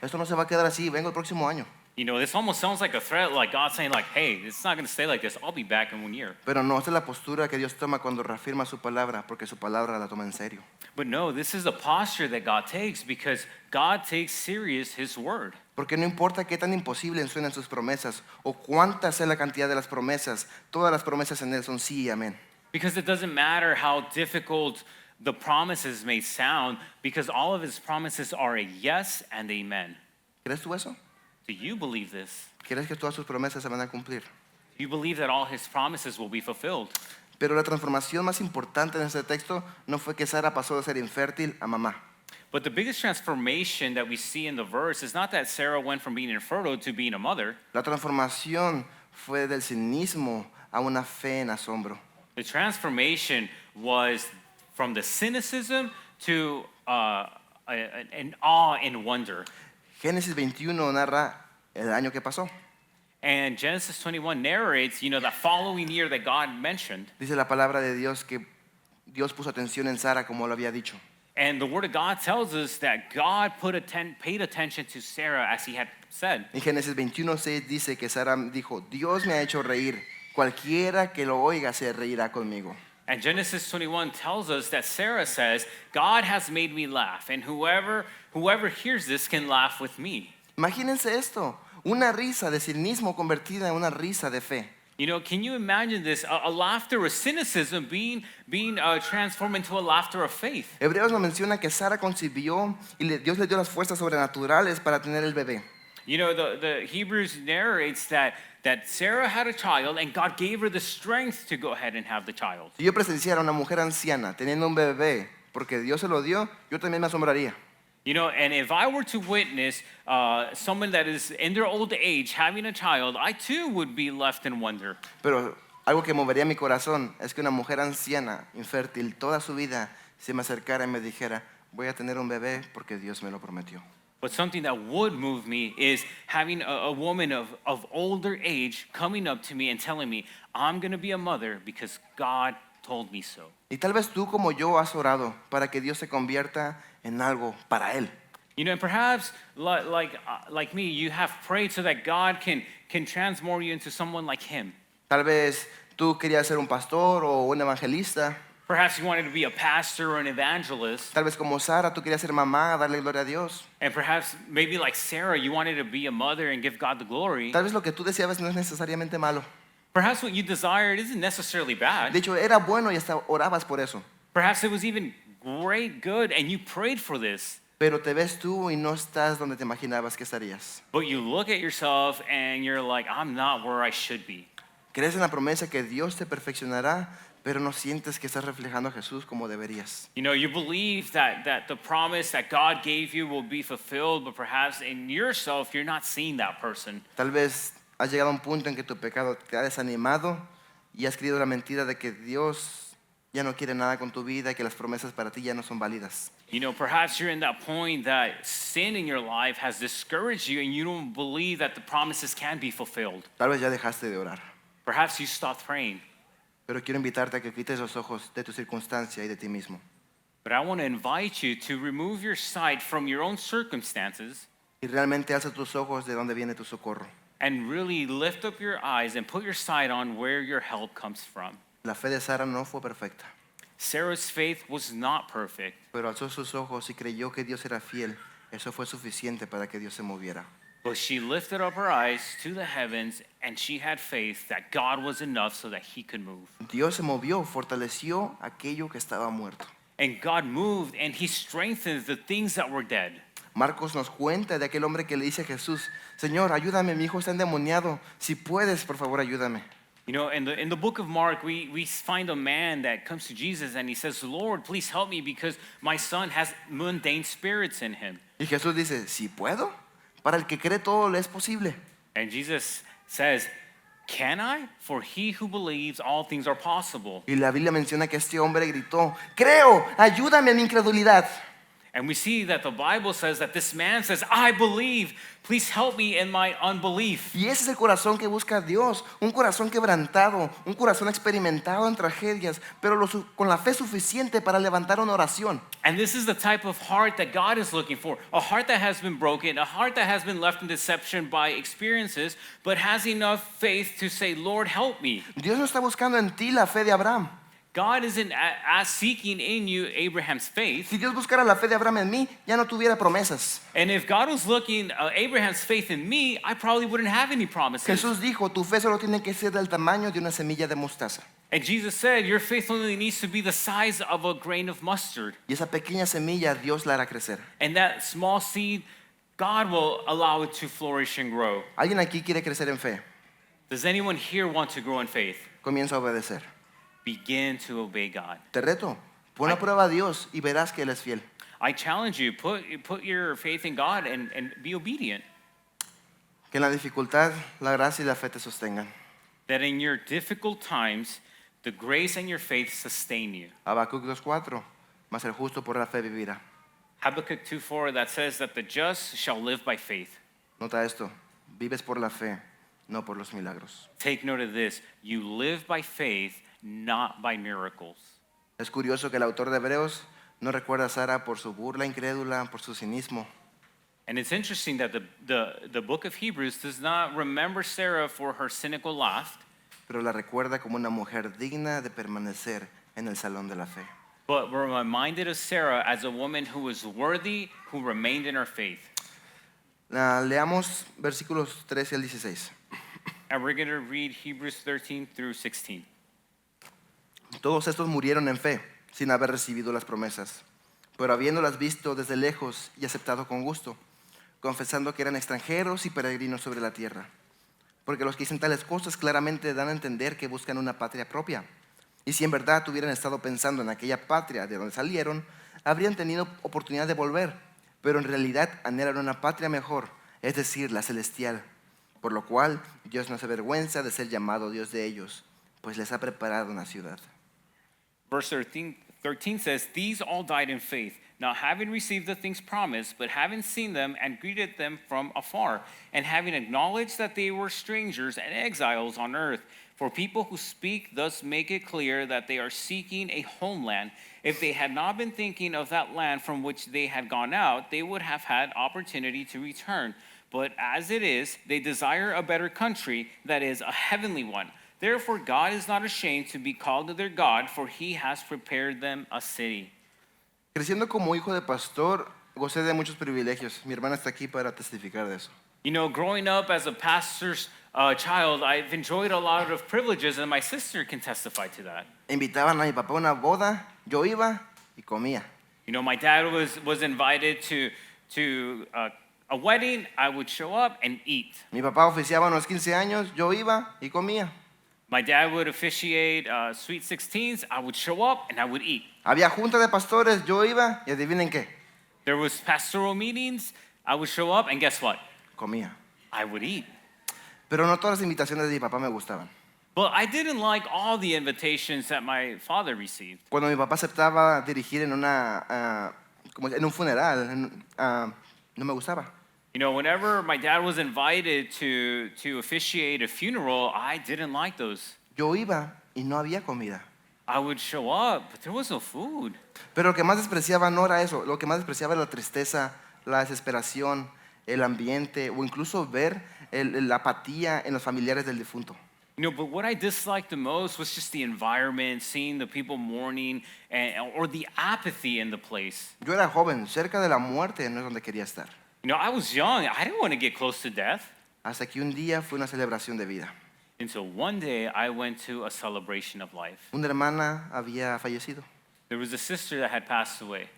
esto no se va a quedar así, vengo el próximo año. You know, this almost sounds like a threat, like God saying like, hey, it's not going to stay like this. I'll be back in 1 year. Pero no, esta es la postura que Dios toma cuando reafirma su palabra, porque su palabra la toma en serio. But no, this is the posture that God takes because God takes serious his word. Porque no importa qué tan imposibles suenen sus promesas o cuánta sea la cantidad de las promesas, todas las promesas en Él son sí y amén. Because it doesn't matter how difficult the promises may sound, because all of his promises are a yes and amen. ¿Crees tú eso? Do you believe this? ¿Crees que todas sus promesas se van a cumplir? Do you believe that all his promises will be fulfilled? Pero la transformación más importante en este texto no fue que Sara pasó de ser infértil a mamá. But the biggest transformation that we see in the verse is not that Sarah went from being infertile to being a mother. La transformación fue del cinismo a una fe en asombro. The transformation was from the cynicism to an awe and wonder. Génesis 21 narra el año que pasó. And Genesis 21 narrates, you know, that following year that God mentioned. Dice la palabra de Dios que Dios puso atención en Sara como lo había dicho. And the word of God tells us that God paid attention to Sarah as he had said. En Génesis 21:6 dice que Sara dijo, Dios me ha hecho reír, cualquiera que lo oiga se reirá conmigo. And Genesis 21 tells us that Sarah says, God has made me laugh, and whoever hears this can laugh with me. Imagínense esto, una risa de cinismo convertida en una risa de fe. You know, can you imagine this? A laughter of cynicism being transformed into a laughter of faith. Hebreos nos menciona que Sara concibió y Dios le dio las fuerzas sobrenaturales para tener el bebé. You know, the Hebrews narrates that Sarah had a child and God gave her the strength to go ahead and have the child. Si yo presenciara a una mujer anciana teniendo un bebé porque Dios se lo dio, yo también me asombraría. You know, and if I were to witness someone that is in their old age having a child, I too would be left in wonder. Pero algo que movería mi corazón es que una mujer anciana, infértil, toda su vida, se me acercara y me dijera, voy a tener un bebé porque Dios me lo prometió. But something that would move me is having a woman of older age coming up to me and telling me, I'm going to be a mother because God told me so. Y tal vez tú como yo has orado para que Dios se convierta en algo para Él. You know, and perhaps like me, you have prayed so that God can transform you into someone like him. Tal vez tú querías ser un pastor o un evangelista. Perhaps you wanted to be a pastor or an evangelist. Tal vez como Sara, tú querías ser mamá, darle gloria a Dios. And perhaps maybe like Sarah, you wanted to be a mother and give God the glory. Tal vez lo que tú deseabas no es necesariamente malo. Perhaps what you desired isn't necessarily bad. De hecho, era bueno y hasta orabas por eso. Perhaps it was even great, good, and you prayed for this. Pero te ves tú y no estás donde te imaginabas que estarías. But you look at yourself and you're like, I'm not where I should be. ¿Crees en la promesa que Dios te perfeccionará pero no sientes que estás reflejando a Jesús como deberías. You know, you believe that the promise that God gave you will be fulfilled, but perhaps in yourself, you're not seeing that person. Tal vez has llegado a un punto en que tu pecado te ha desanimado y has creído la mentira de que Dios ya no quiere nada con tu vida y que las promesas para ti ya no son válidas. You know, perhaps you're in that point that sin in your life has discouraged you and you don't believe that the promises can be fulfilled. Tal vez ya dejaste de orar, Perhaps you stopped praying. pero quiero invitarte a que quites los ojos de tu circunstancia y de ti mismo. But I want to invite you to remove your sight from your own circumstances Y realmente alza tus ojos de donde viene tu socorro. and really lift up your eyes and put your sight on where your help comes from. La fe de Sara no fue perfecta, Sarah's faith was not perfect, pero alzó sus ojos y creyó que Dios era fiel. Eso fue suficiente para que Dios se moviera. but she lifted up her eyes to the heavens and she had faith that God was enough so that he could move. Dios se movió, fortaleció aquello que estaba muerto. And God moved and he strengthened the things that were dead. Marcos nos cuenta de aquel hombre que le dice a Jesús: Señor, ayúdame, mi hijo está endemoniado. Si puedes, por favor, ayúdame. You know, in the book of Mark, we find a man that comes to Jesus and he says, Lord, please help me because my son has mundane spirits in him. Y Jesús dice: si puedo, para el que cree todo le es posible. And Jesus says, can I? For he who believes, all things are possible. Y la Biblia menciona que este hombre gritó: creo, ayúdame a mi incredulidad. And we see that the Bible says that this man says, I believe, please help me in my unbelief. Y ese es el corazón que busca Dios, un corazón quebrantado, un corazón experimentado en tragedias, pero con la fe suficiente para levantar una oración. And this is the type of heart that God is looking for. A heart that has been broken, a heart that has been left in deception by experiences, but has enough faith to say, Lord, help me. Dios no está buscando en ti la fe de Abraham. God isn't seeking in you Abraham's faith. Si Dios buscara la fe de Abraham en mí, ya no tuviera promesas. And if God was looking Abraham's faith in me, I probably wouldn't have any promises. Jesús dijo: tu fe solo tiene que ser del tamaño de una semilla de mostaza. And Jesus said, your faith only needs to be the size of a grain of mustard. Y esa pequeña semilla Dios la hará crecer. And that small seed, God will allow it to flourish and grow. ¿Alguien aquí quiere crecer en fe? Does anyone here want to grow in faith? Comienza a obedecer. Begin to obey God. Te reto, pon a prueba a Dios y verás que Él es fiel. I challenge you, put your faith in God and be obedient. Que en la dificultad la gracia y la fe te sostengan. That in your difficult times, the grace and your faith sustain you. Habacuc 2:4, mas el justo por la fe vivirá. Habakkuk 2:4 that says that the just shall live by faith. Nota esto, vives por la fe, no por los milagros. Take note of this. You live by faith, not by miracles. Es curioso que el autor de Hebreos no recuerda a Sara por su burla incrédula, por su cinismo. And it's interesting that the book of Hebrews does not remember Sarah for her cynical laugh, Pero la recuerda como una mujer digna de permanecer en el salón de la fe. but we're reminded of Sarah as a woman who was worthy, who remained in her faith. Leamos versículos 13 al 16. And we're going to read Hebrews 13 through 16. Todos estos murieron en fe, sin haber recibido las promesas, pero habiéndolas visto desde lejos y aceptado con gusto, confesando que eran extranjeros y peregrinos sobre la tierra. Porque los que dicen tales cosas claramente dan a entender que buscan una patria propia. Y si en verdad hubieran estado pensando en aquella patria de donde salieron, habrían tenido oportunidad de volver, pero en realidad anhelan una patria mejor, es decir, la celestial. Por lo cual Dios no se avergüenza de ser llamado Dios de ellos, pues les ha preparado una ciudad. Verse 13 says, these all died in faith, not having received the things promised, but having seen them and greeted them from afar, and having acknowledged that they were strangers and exiles on earth. For people who speak thus make it clear that they are seeking a homeland. If they had not been thinking of that land from which they had gone out, they would have had opportunity to return. But as it is, they desire a better country, that is, a heavenly one. Therefore, God is not ashamed to be called their God, for he has prepared them a city. Creciendo como hijo de pastor, gocé de muchos privilegios. Mi hermana está aquí para testificar de eso. You know, growing up as a pastor's child, I've enjoyed a lot of privileges, and my sister can testify to that. Invitaban a mi papá a una boda, yo iba y comía. You know, my dad was invited to a wedding. I would show up and eat. Mi papá oficiaba unos 15 años, yo iba y comía. My dad would officiate Sweet 16s. I would show up and I would eat. Había junta de pastores, yo iba y adivinen qué, There was pastoral meetings. I would show up and guess what? comía. I would eat. Pero no todas las invitaciones de mi papá me gustaban. But I didn't like all the invitations that my father received. Cuando mi papá aceptaba dirigir en en un funeral, no me gustaba. You know, whenever my dad was invited to officiate a funeral, I didn't like those. Yo iba y no había comida. I would show up, but there was no food. Pero lo que más despreciaba no era eso, lo que más despreciaba era la tristeza, la desesperación, el ambiente o incluso ver la apatía en los familiares del difunto. You know, but what I disliked the most was just the environment, seeing the people mourning, or the apathy in the place. Yo era joven, cerca de la muerte no es donde quería estar. You know, I was young. I didn't want to get close to death. Hasta que un día fue una celebración de vida. Until one day I went to a celebration of life. Una hermana había fallecido There was a sister that had passed away.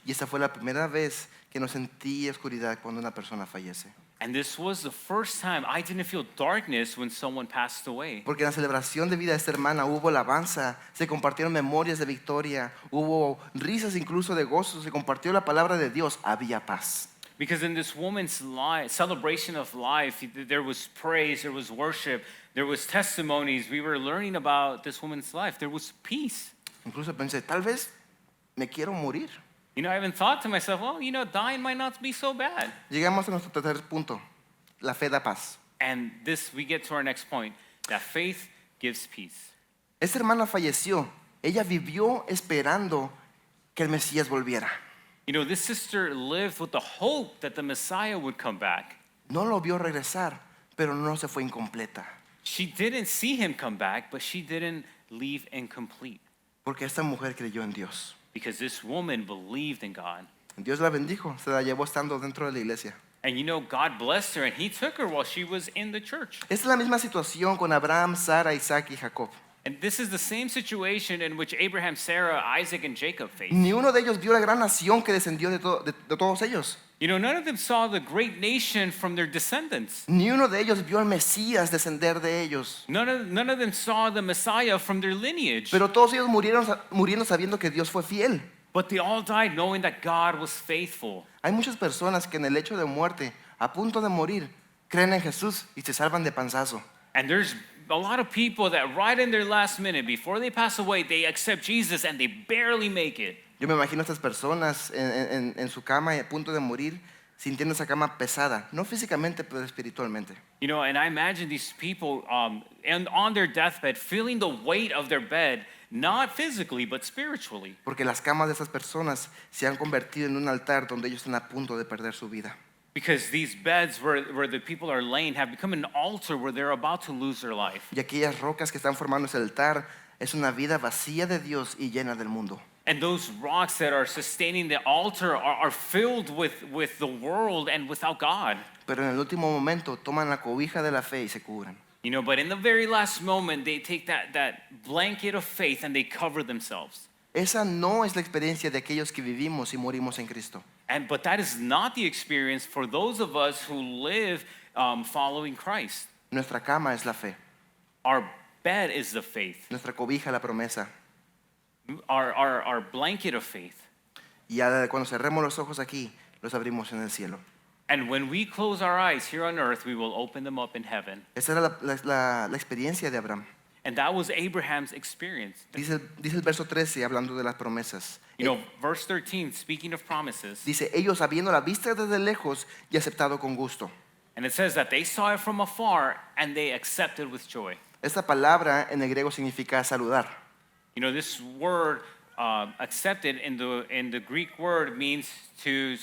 y esta fue la primera vez que no sentí oscuridad cuando una persona fallece. And this was the first time I didn't feel darkness when someone passed away. Porque en la celebración de vida de esta hermana hubo alabanza, se compartieron memorias de victoria, hubo risas incluso de gozo, se compartió la palabra de Dios, había paz. Because in this woman's life, celebration of life, there was praise, there was worship, there was testimonies. We were learning about this woman's life. There was peace. Incluso pensé, tal vez me quiero morir. You know, I even thought to myself, well, you know, dying might not be so bad. Llegamos a nuestro tercer punto, la fe da paz. And this, we get to our next point, that faith gives peace. Esta hermana falleció, ella vivió esperando que el Mesías volviera. You know, this sister lived with the hope that the Messiah would come back. No lo vio regresar, pero no se fue incompleta. She didn't see him come back, but she didn't leave incomplete. Porque esta mujer creyó en Dios. Because this woman believed in God. Dios la bendijo, se la llevó estando dentro de la iglesia. And you know, God blessed her and he took her while she was in the church. Esta es la misma situación con Abraham, Sara, Isaac y Jacob. And this is the same situation in which Abraham, Sarah, Isaac, and Jacob faced. Ni uno de ellos vio la gran nación que descendió de todos ellos. You know, none of them saw the great nation from their descendants. Ni uno de ellos vio al Mesías descender de ellos. None of them saw the Messiah from their lineage. Pero todos ellos muriendo sabiendo que Dios fue fiel. But they all died knowing that God was faithful. Hay muchas personas que en el hecho de muerte, a punto de morir, creen en Jesús y se salvan de panzazo. And there's a lot of people that right in their last minute, before they pass away, they accept Jesus and they barely make it. Yo me imagino a estas personas en su cama a punto de morir, sintiendo esa cama pesada, no físicamente, pero espiritualmente. You know, and I imagine these people and on their deathbed feeling the weight of their bed, not physically, but spiritually. Porque las camas de esas personas se han convertido en un altar donde ellos están a punto de perder su vida. Because these beds where the people are laying have become an altar where they're about to lose their life. Y aquellas rocas que están formando ese altar es una vida vacía de Dios y llena del mundo. And those rocks that are sustaining the altar are filled with the world and without God. Pero en el último momento toman la cobija de la fe y se cubren. You know, but in the very last moment, they take that blanket of faith and they cover themselves. Esa no es la experiencia de aquellos que vivimos y morimos en Cristo. But that is not the experience for those of us who live following Christ. Nuestra cama es la fe, Our bed is the faith. nuestra cobija la promesa. Our blanket of faith. Y ya cuando cerremos los ojos aquí, los abrimos en el cielo. And when we close our eyes here on earth, we will open them up in heaven. Esa era la experiencia de Abraham. And that was Abraham's experience. Dice el verso 13, hablando de las promesas. You know, verse 13, speaking of promises, Dice, ellos habiendo la vista desde lejos y aceptado con gusto. and it says that they saw it from afar and they accepted with joy. Esta palabra en el griego significa saludar. You know, this word accepted in the Greek word means to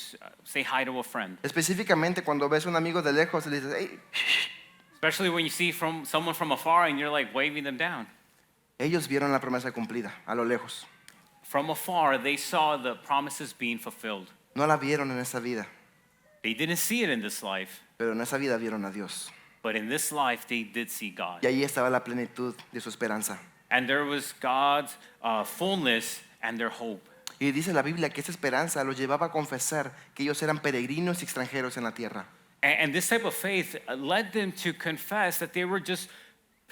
say hi to a friend. Específicamente cuando ves a un amigo de lejos y le dices, hey, Especially when you see someone from afar and you're like waving them down. ellos vieron la promesa cumplida a lo lejos. From afar, they saw the promises being fulfilled. No la vieron en esta vida, They didn't see it in this life, pero en esa vida vieron a Dios. but in this life, they did see God. Y ahí estaba la plenitud de su esperanza. And there was God's fullness and their hope. Y dice la Biblia que esa esperanza los llevaba a confesar que ellos eran peregrinos y extranjeros en la tierra. And this type of faith led them to confess that they were just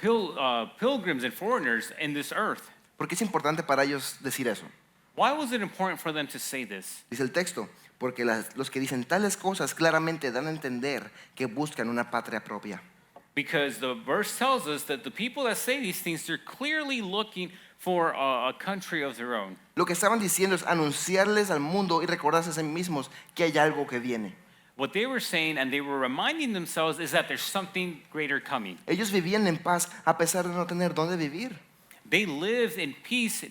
pilgrims and foreigners in this earth. ¿Por qué es importante para ellos decir eso? Why was it important for them to say this? Dice el texto, porque los que dicen tales cosas claramente dan a entender que buscan una patria propia. Because the verse tells us that the people that say these things, they're clearly looking for a country of their own. Lo que estaban diciendo es anunciarles al mundo y recordarse a sí mismos que hay algo que viene. What they were saying and they were reminding themselves is that there's something greater coming. Ellos vivían en paz a pesar de no tener dónde vivir, They lived in peace,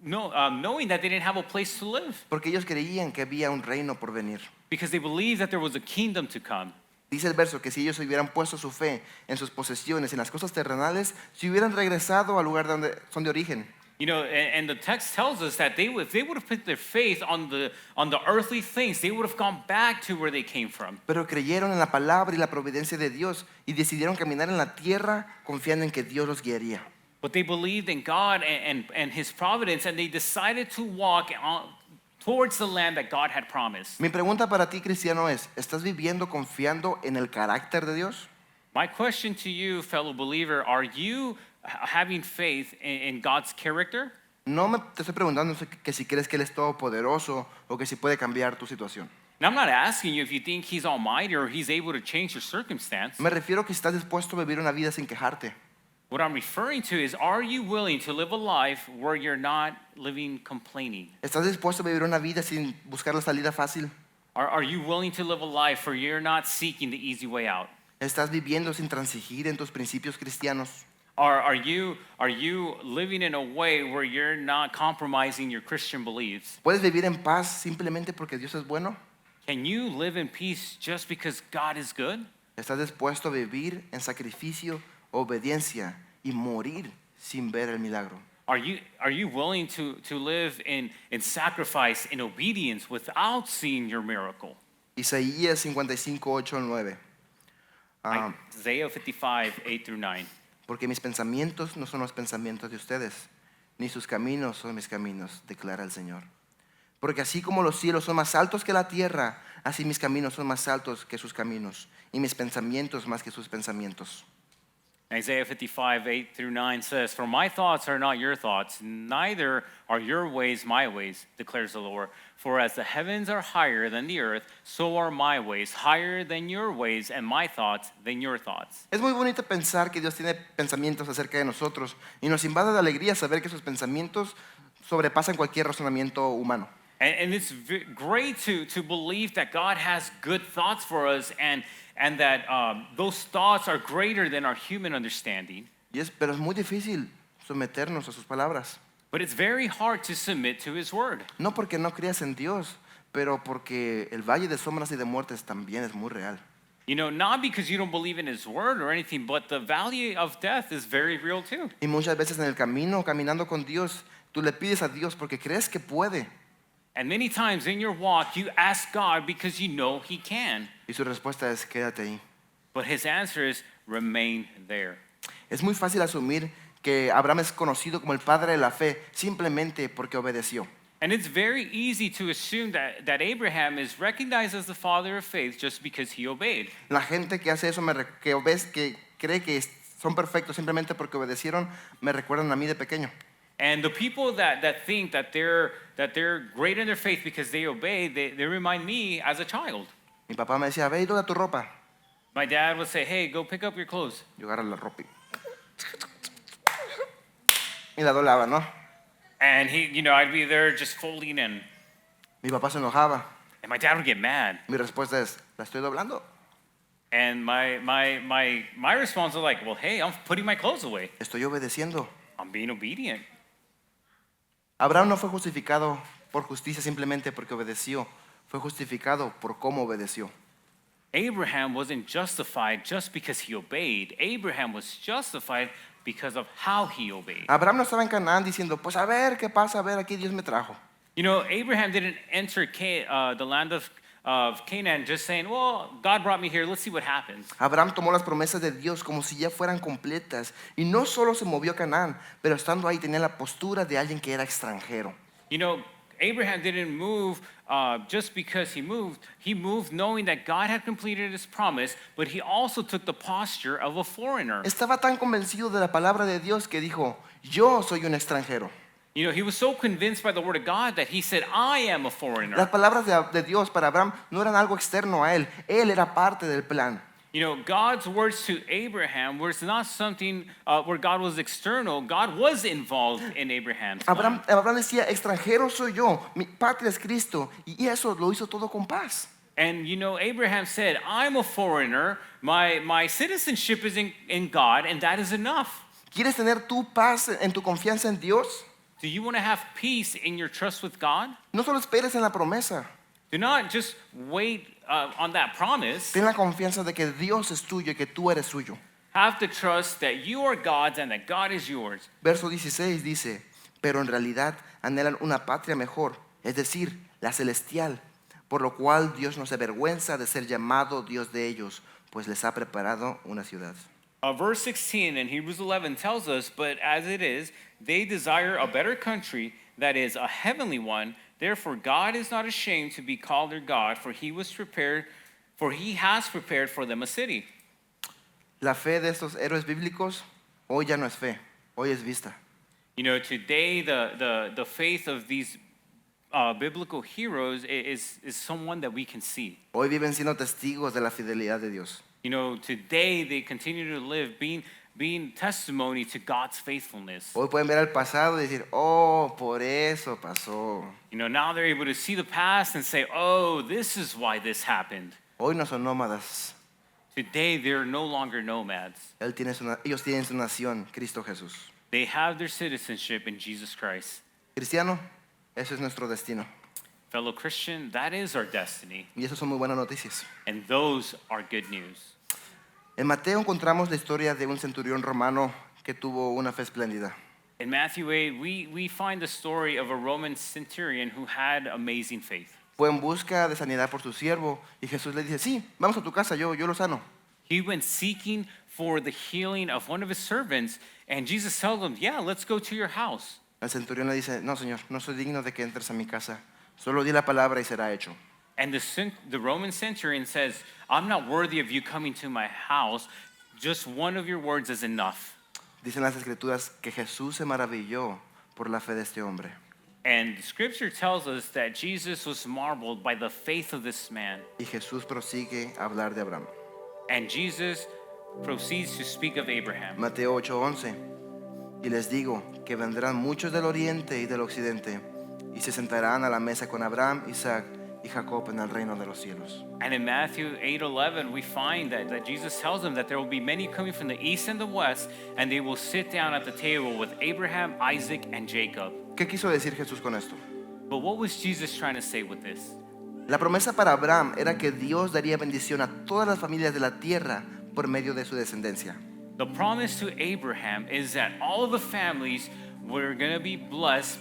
knowing that they didn't have a place to live, porque ellos creían que había un reino por venir. because they believed that there was a kingdom to come. Dice el verso que si ellos hubieran puesto su fe en sus posesiones, en las cosas terrenales, si hubieran regresado al lugar donde son de origen. You know, and the text tells us that if they would have put their faith on the earthly things, they would have gone back to where they came from. Pero creyeron en la palabra y la providencia de Dios y decidieron caminar en la tierra confiando en que Dios los guiaría. But they believed in God and His providence, and they decided to walk towards the land that God had promised. Mi pregunta para ti, cristiano, es, ¿estás viviendo confiando en el carácter de Dios? My question to you, fellow believer, are you having faith in God's character? No te estoy preguntando que si crees que Él es todopoderoso o que si puede cambiar tu situación. And I'm not asking you if you think He's almighty or He's able to change your circumstance. Me refiero que estás dispuesto a vivir una vida sin quejarte. What I'm referring to is, are you willing to live a life where you're not living complaining? ¿Estás dispuesto a vivir una vida sin buscar la salida fácil? Are you willing to live a life where you're not seeking the easy way out? ¿Estás viviendo sin transigir en tus principios cristianos? Are you living in a way where you're not compromising your Christian beliefs? ¿Puedes vivir en paz simplemente porque Dios es bueno? Can you live in peace just because God is good? ¿Estás dispuesto a vivir en sacrificio, obediencia y morir sin ver el milagro? Are you willing to live in sacrifice, in obedience without seeing your miracle? Isaías 55, 8 al 9. Isaiah 55, 8 through 9. Porque mis pensamientos no son los pensamientos de ustedes, ni sus caminos son mis caminos, declara el Señor. Porque así como los cielos son más altos que la tierra, así mis caminos son más altos que sus caminos, y mis pensamientos más que sus pensamientos. Isaiah 55, 8 through 9 says, "For my thoughts are not your thoughts, neither are your ways my ways, declares the Lord. For as the heavens are higher than the earth, so are my ways higher than your ways, and my thoughts than your thoughts." Es muy bonito pensar que Dios tiene pensamientos acerca de nosotros, y nos invade de alegría saber que sus pensamientos sobrepasan cualquier razonamiento humano. And it's great to believe that God has good thoughts for us, and that those thoughts are greater than our human understanding. Pero es muy difícil someternos a sus palabras. But it's very hard to submit to His word. No porque no creas en Dios, pero porque el valle de sombras y de muertes también es muy real. You know, not because you don't believe in His word or anything, but the valley of death is very real too. Y muchas veces en el camino, caminando con Dios, tú le pides a Dios porque crees que puede. And many times in your walk, you ask God because you know He can. Y su respuesta es quédate ahí. But His answer is remain there. Es muy fácil asumir que Abraham es conocido como el padre de la fe simplemente porque obedeció. And it's very easy to assume that Abraham is recognized as the father of faith just because he obeyed. La gente que hace eso, que cree que son perfectos simplemente porque obedecieron, me recuerdan a mí de pequeño. And the people that think that they're great in their faith because they obey, they remind me as a child. Mi papá me decía, ve y dobla tu ropa. My dad would say, "Hey, go pick up your clothes." Yo agarro la ropa y la doblaba, ¿no? And I'd be there just folding, and Mi papá se enojaba. my dad would get mad. Mi respuesta es, la estoy doblando. And my response was like, "Well, hey, I'm putting my clothes away. Estoy obedeciendo. I'm being obedient." Abraham no fue justificado por justicia simplemente porque obedeció. Fue justificado por cómo obedeció. Abraham wasn't justified just because he obeyed. Abraham was justified because of how he obeyed. Abraham no estaba en Canaán diciendo, pues a ver qué pasa, a ver, aquí Dios me trajo. You know, Abraham didn't enter the land of Canaan just saying, "Well, God brought me here, let's see what happens." Abraham tomó las promesas de Dios como si ya fueran completas y no solo se movió a Canaán, pero estando ahí tenía la postura de alguien que era extranjero. You know, Abraham didn't move just because he moved. He moved knowing that God had completed his promise, but he also took the posture of a foreigner. Estaba tan convencido de la palabra de Dios que dijo, yo soy un extranjero. You know, he was so convinced by the word of God that he said, I am a foreigner. Las palabras de Dios para Abraham no eran algo externo a él. Él era parte del plan. You know, God's words to Abraham was not something where God was external. God was involved in Abraham's plan. Abraham decía, extranjero soy yo, mi patria es Cristo. Y eso lo hizo todo con paz. And you know, Abraham said, I'm a foreigner. My citizenship is in God, and that is enough. ¿Quieres tener tu paz en tu confianza en Dios? Do you want to have peace in your trust with God? No solo esperes en la promesa. Do not just wait on that promise. Ten la confianza de que Dios es tuyo y que tú eres suyo. Have the trust that you are God's and that God is yours. Verso 16 dice, pero en realidad anhelan una patria mejor, es decir, la celestial, por lo cual Dios no se avergüenza de ser llamado Dios de ellos, pues les ha preparado una ciudad. Verse 16 in Hebrews 11 tells us, but as it is, they desire a better country, that is, a heavenly one. Therefore, God is not ashamed to be called their God, for he has prepared for them a city. La fe de estos héroes bíblicos hoy ya no es fe, hoy es vista. You know, today the faith of these biblical heroes is someone that we can see. Hoy viven siendo testigos de la fidelidad de Dios. You know, today they continue to live being testimony to God's faithfulness. Hoy pueden ver al pasado y decir, oh, por eso pasó. You know, now they're able to see the past and say, oh, this is why this happened. Hoy no son nómadas. Today they're no longer nomads. Ellos tienen su nación, Cristo Jesús. They have their citizenship in Jesus Christ. Cristiano, eso es nuestro destino. Fellow Christian, that is our destiny. Y eso son muy buenas noticias. And those are good news. En Mateo encontramos la historia de un centurión romano que tuvo una fe espléndida. In Matthew 8, we find the story of a Roman centurion who had amazing faith. Fue en busca de sanidad por su siervo y Jesús le dice, sí, vamos a tu casa, yo lo sano. He went seeking for the healing of one of his servants, and Jesus told him, yeah, let's go to your house. El centurión le dice, no, Señor, no soy digno de que entres a mi casa. Solo di la palabra y será hecho. And the Roman centurion says, I'm not worthy of you coming to my house. Just one of your words is enough. Dicen las escrituras que Jesús se maravilló por la fe de este hombre. And the scripture tells us that Jesus was marveled by the faith of this man. Y Jesús prosigue a hablar de Abraham. And Jesus proceeds to speak of Abraham. Mateo 8:11. Y les digo que vendrán muchos del oriente y del occidente y se sentarán a la mesa con Abraham, Isaac y Jacob en el reino de los cielos. And in Matthew 8:11, we find that Jesus tells them that there will be many coming from the east and the west, and they will sit down at the table with Abraham, Isaac, and Jacob. ¿Qué quiso decir Jesús con esto? But what was Jesus trying to say with this? La promesa para Abraham era que Dios daría bendición a todas las familias de la tierra por medio de su descendencia. The promise to Abraham is that all of the families were going to be blessed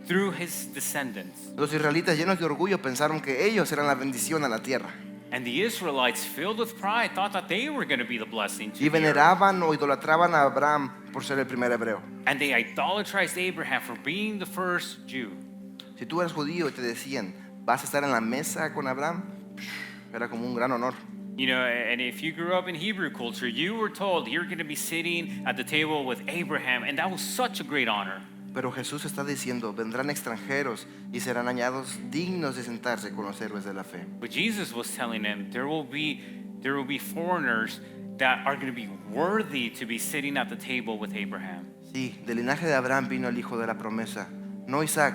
through his descendants. Los israelitas llenos de orgullo pensaron que ellos eran la bendición a la tierra. And the Israelites, filled with pride, thought that they were going to be the blessing to Y the earth. veneraban o idolatraban a Abraham por ser el primer hebreo. And they idolatrized Abraham for being the first Jew. Si tú eres judío y te decían, vas a estar en la mesa con Abraham, era como un gran honor. You know, and if you grew up in Hebrew culture, you were told you're going to be sitting at the table with Abraham, and that was such a great honor. Pero Jesús está diciendo, vendrán extranjeros y serán hallados dignos de sentarse con los héroes de la fe. But Jesus was telling them there will be foreigners that are going to be worthy to be sitting at the table with Abraham. Sí, del linaje de Abraham vino el hijo de la promesa, no Isaac,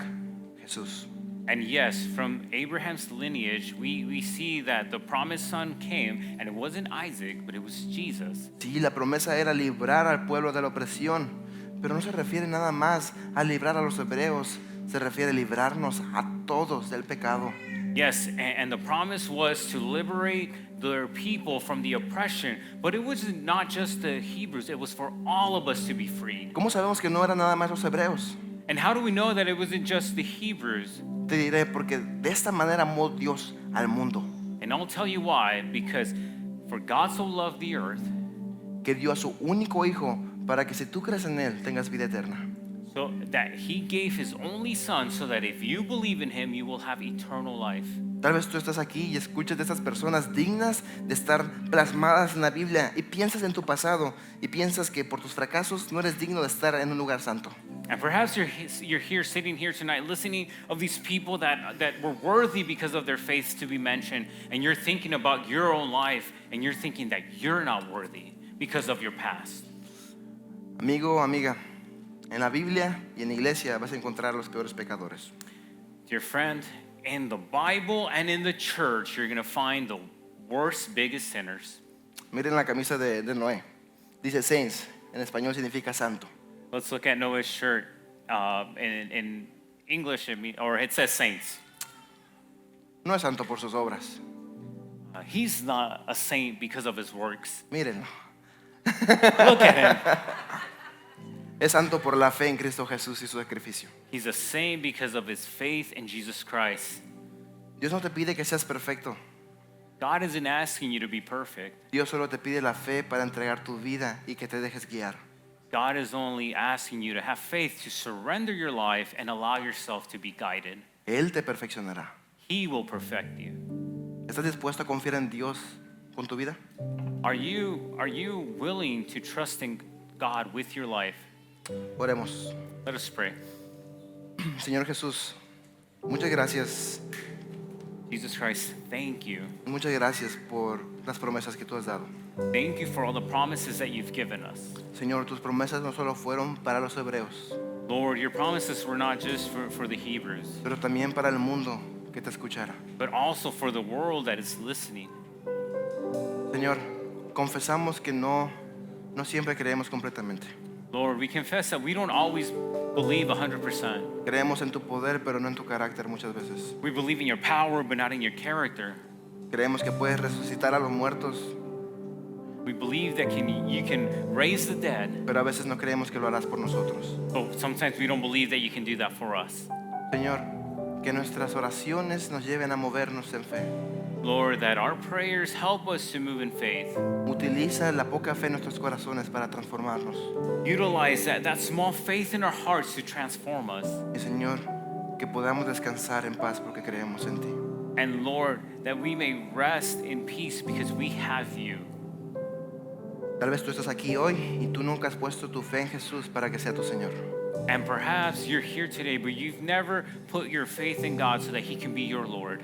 Jesús. And yes, from Abraham's lineage, we see that the promised son came, and it wasn't Isaac, but it was Jesus. Sí, la promesa era librar al pueblo de la opresión, pero no se refiere nada más a librar a los hebreos, se refiere a librarnos a todos del pecado. Yes, and the promise was to liberate their people from the oppression, but it was not just the Hebrews, it was for all of us to be freed. ¿Cómo sabemos que no eran nada más los hebreos? And how do we know that it wasn't just the Hebrews? Te diré, porque de esta manera amó Dios al mundo, And I'll tell you why, because for God so loved the earth, que dio a su único hijo para que si tú crees en él tengas vida eterna. So that he gave his only son so that if you believe in him, you will have eternal life. Tal vez tú estás aquí y escuchas de estas personas dignas de estar plasmadas en la Biblia y piensas en tu pasado y piensas que por tus fracasos no eres digno de estar en un lugar santo. And perhaps you're here, sitting here tonight, listening of these people that were worthy because of their faith to be mentioned, and you're thinking about your own life, and you're thinking that you're not worthy because of your past. Amigo o amiga, en la Biblia y en la iglesia vas a encontrar los peores pecadores. Dear friend, in the Bible and in the church, you're going to find the worst, biggest sinners. Miren la camisa de Noé. Dice saints, en español significa santo. Let's look at Noah's shirt. In English, it says saints. No es santo por sus obras. He's not a saint because of his works. Mírenlo. Look at him. Es santo por la fe en Cristo Jesús y su sacrificio. He's a saint because of his faith in Jesus Christ. Dios no te pide que seas perfecto. God isn't asking you to be perfect. Dios solo te pide la fe para entregar tu vida y que te dejes guiar. God is only asking you to have faith, to surrender your life and allow yourself to be guided. Él te perfeccionará. He will perfect you. ¿Estás dispuesto a confiar en Dios con tu vida? Are you willing to trust in God with your life? Oremos. Let us pray. Señor Jesús, muchas gracias. Jesus Christ, thank you. Muchas gracias por las promesas que tú has dado. Thank you for all the promises that you've given us. Señor, tus promesas no solo fueron para los hebreos, Lord, your promises were not just for the Hebrews, pero también para el mundo que te escuchara. but also for the world that is listening. Señor, confesamos que no siempre creemos completamente. Lord, we confess that we don't always believe 100%. Creemos en tu poder, pero no en tu carácter muchas veces. We believe in your power, but not in your character. Creemos que puedes resucitar a los muertos, We believe that you can raise the dead, pero a veces no creemos que lo harás por nosotros. but sometimes we don't believe that you can do that for us. Señor, que nuestras oraciones nos lleven a movernos en fe. Lord, that our prayers help us to move in faith. Utiliza la poca fe en nuestros corazones para transformarnos. Utilize that small faith in our hearts to transform us. Y Señor, que podamos descansar en paz porque creemos en ti. And Lord, that we may rest in peace because we have you. Tal vez tú estás aquí hoy y tú nunca has puesto tu fe en Jesús para que sea tu Señor. And perhaps you're here today, but you've never put your faith in God so that He can be your Lord.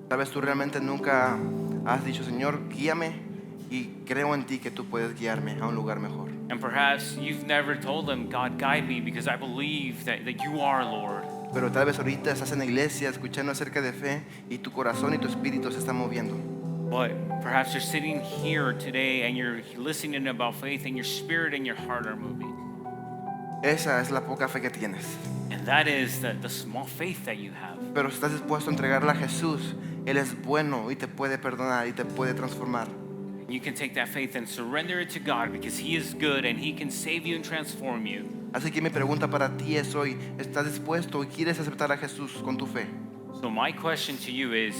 Tal vez tú realmente nunca has dicho, Señor, guíame y creo en ti que tú puedes guiarme a un lugar mejor. And perhaps you've never told Him, God, guide me because I believe that you are Lord. Pero tal vez ahorita estás en la iglesia escuchando acerca de fe y tu corazón y tu espíritu se están moviendo. But perhaps you're sitting here today and you're listening about faith and your spirit and your heart are moving. Esa es la poca fe que tienes. And that is the small faith that you have. Pero si estás dispuesto a entregarla a Jesús, Él es bueno y te puede perdonar y te puede transformar. You can take that faith and surrender it to God because He is good and He can save you and transform you. Así que mi pregunta para ti es hoy, ¿estás dispuesto y quieres aceptar a Jesús con tu fe? So my question to you is,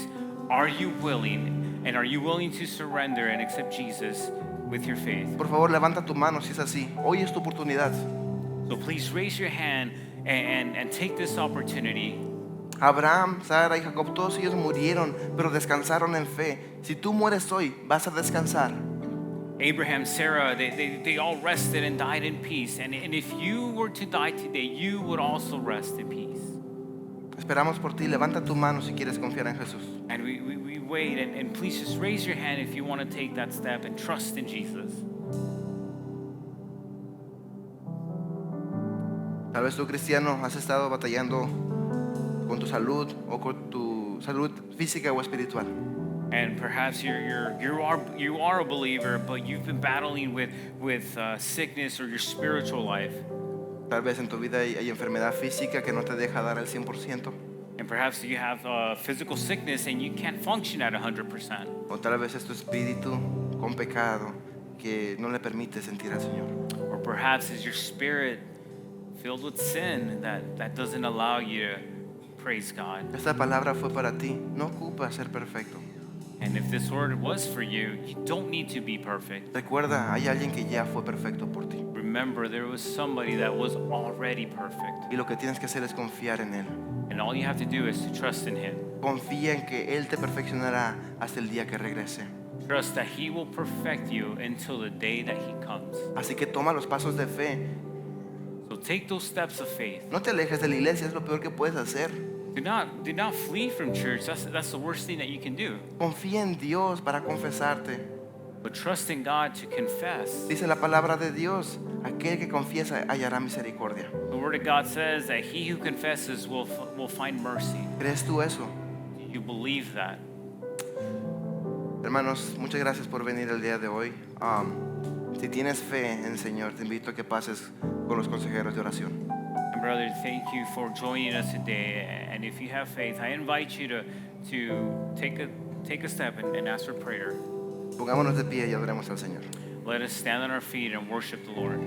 are you willing, and are you willing to surrender and accept Jesus with your faith? Por favor, levanta tu mano si es así. Hoy es tu oportunidad. So please raise your hand and take this opportunity. Abraham, Sara y Jacob, todos ellos murieron, pero descansaron en fe. Si tú mueres hoy, vas a descansar. Abraham, Sarah, they all rested and died in peace. And if you were to die today, you would also rest in peace. Esperamos por ti. Levanta tu mano si quieres confiar en Jesús. And we wait, and please just raise your hand if you want to take that step and trust in Jesus. Tal vez tú, cristiano, has estado batallando con tu salud o con tu salud física o espiritual. And perhaps you are a believer, but you've been battling with sickness or your spiritual life. Tal vez en tu vida hay enfermedad física que no te deja dar el 100%. And perhaps you have physical sickness and you can't function at 100%. O tal vez es tu espíritu con pecado que no le permite sentir al Señor. Or perhaps it's your spirit filled with sin that doesn't allow you to praise God. Esta palabra fue para ti. No ocupa ser perfecto. And if this word was for you, you don't need to be perfect. Recuerda, hay alguien que ya fue perfecto por ti. Remember remember there was somebody that was already perfect. Y lo que tienes que hacer es confiar en Él. And all you have to do is to trust in him. Confía en que Él te perfeccionará hasta el día que regrese. Trust that he will perfect you until the day that he comes. Así que toma los pasos de fe. So take those steps of faith. No te alejes de la iglesia, es lo peor que puedes hacer. Do not flee from church. That's the worst thing that you can do. Confía en Dios para confesarte. But trust in God to confess. Dice la palabra de Dios, aquel que confiesa hallará misericordia. The word of God says that he who confesses will find mercy. ¿Crees tú eso? You believe that. Hermanos, muchas gracias por venir el día de hoy. Si tienes fe en el Señor, te invito a que pases con los consejeros de oración. And brother, thank you for joining us today. And if you have faith, I invite you to take a step and ask for prayer. Pongámonos de pie y adoremos al Señor. Let us stand on our feet and worship the Lord.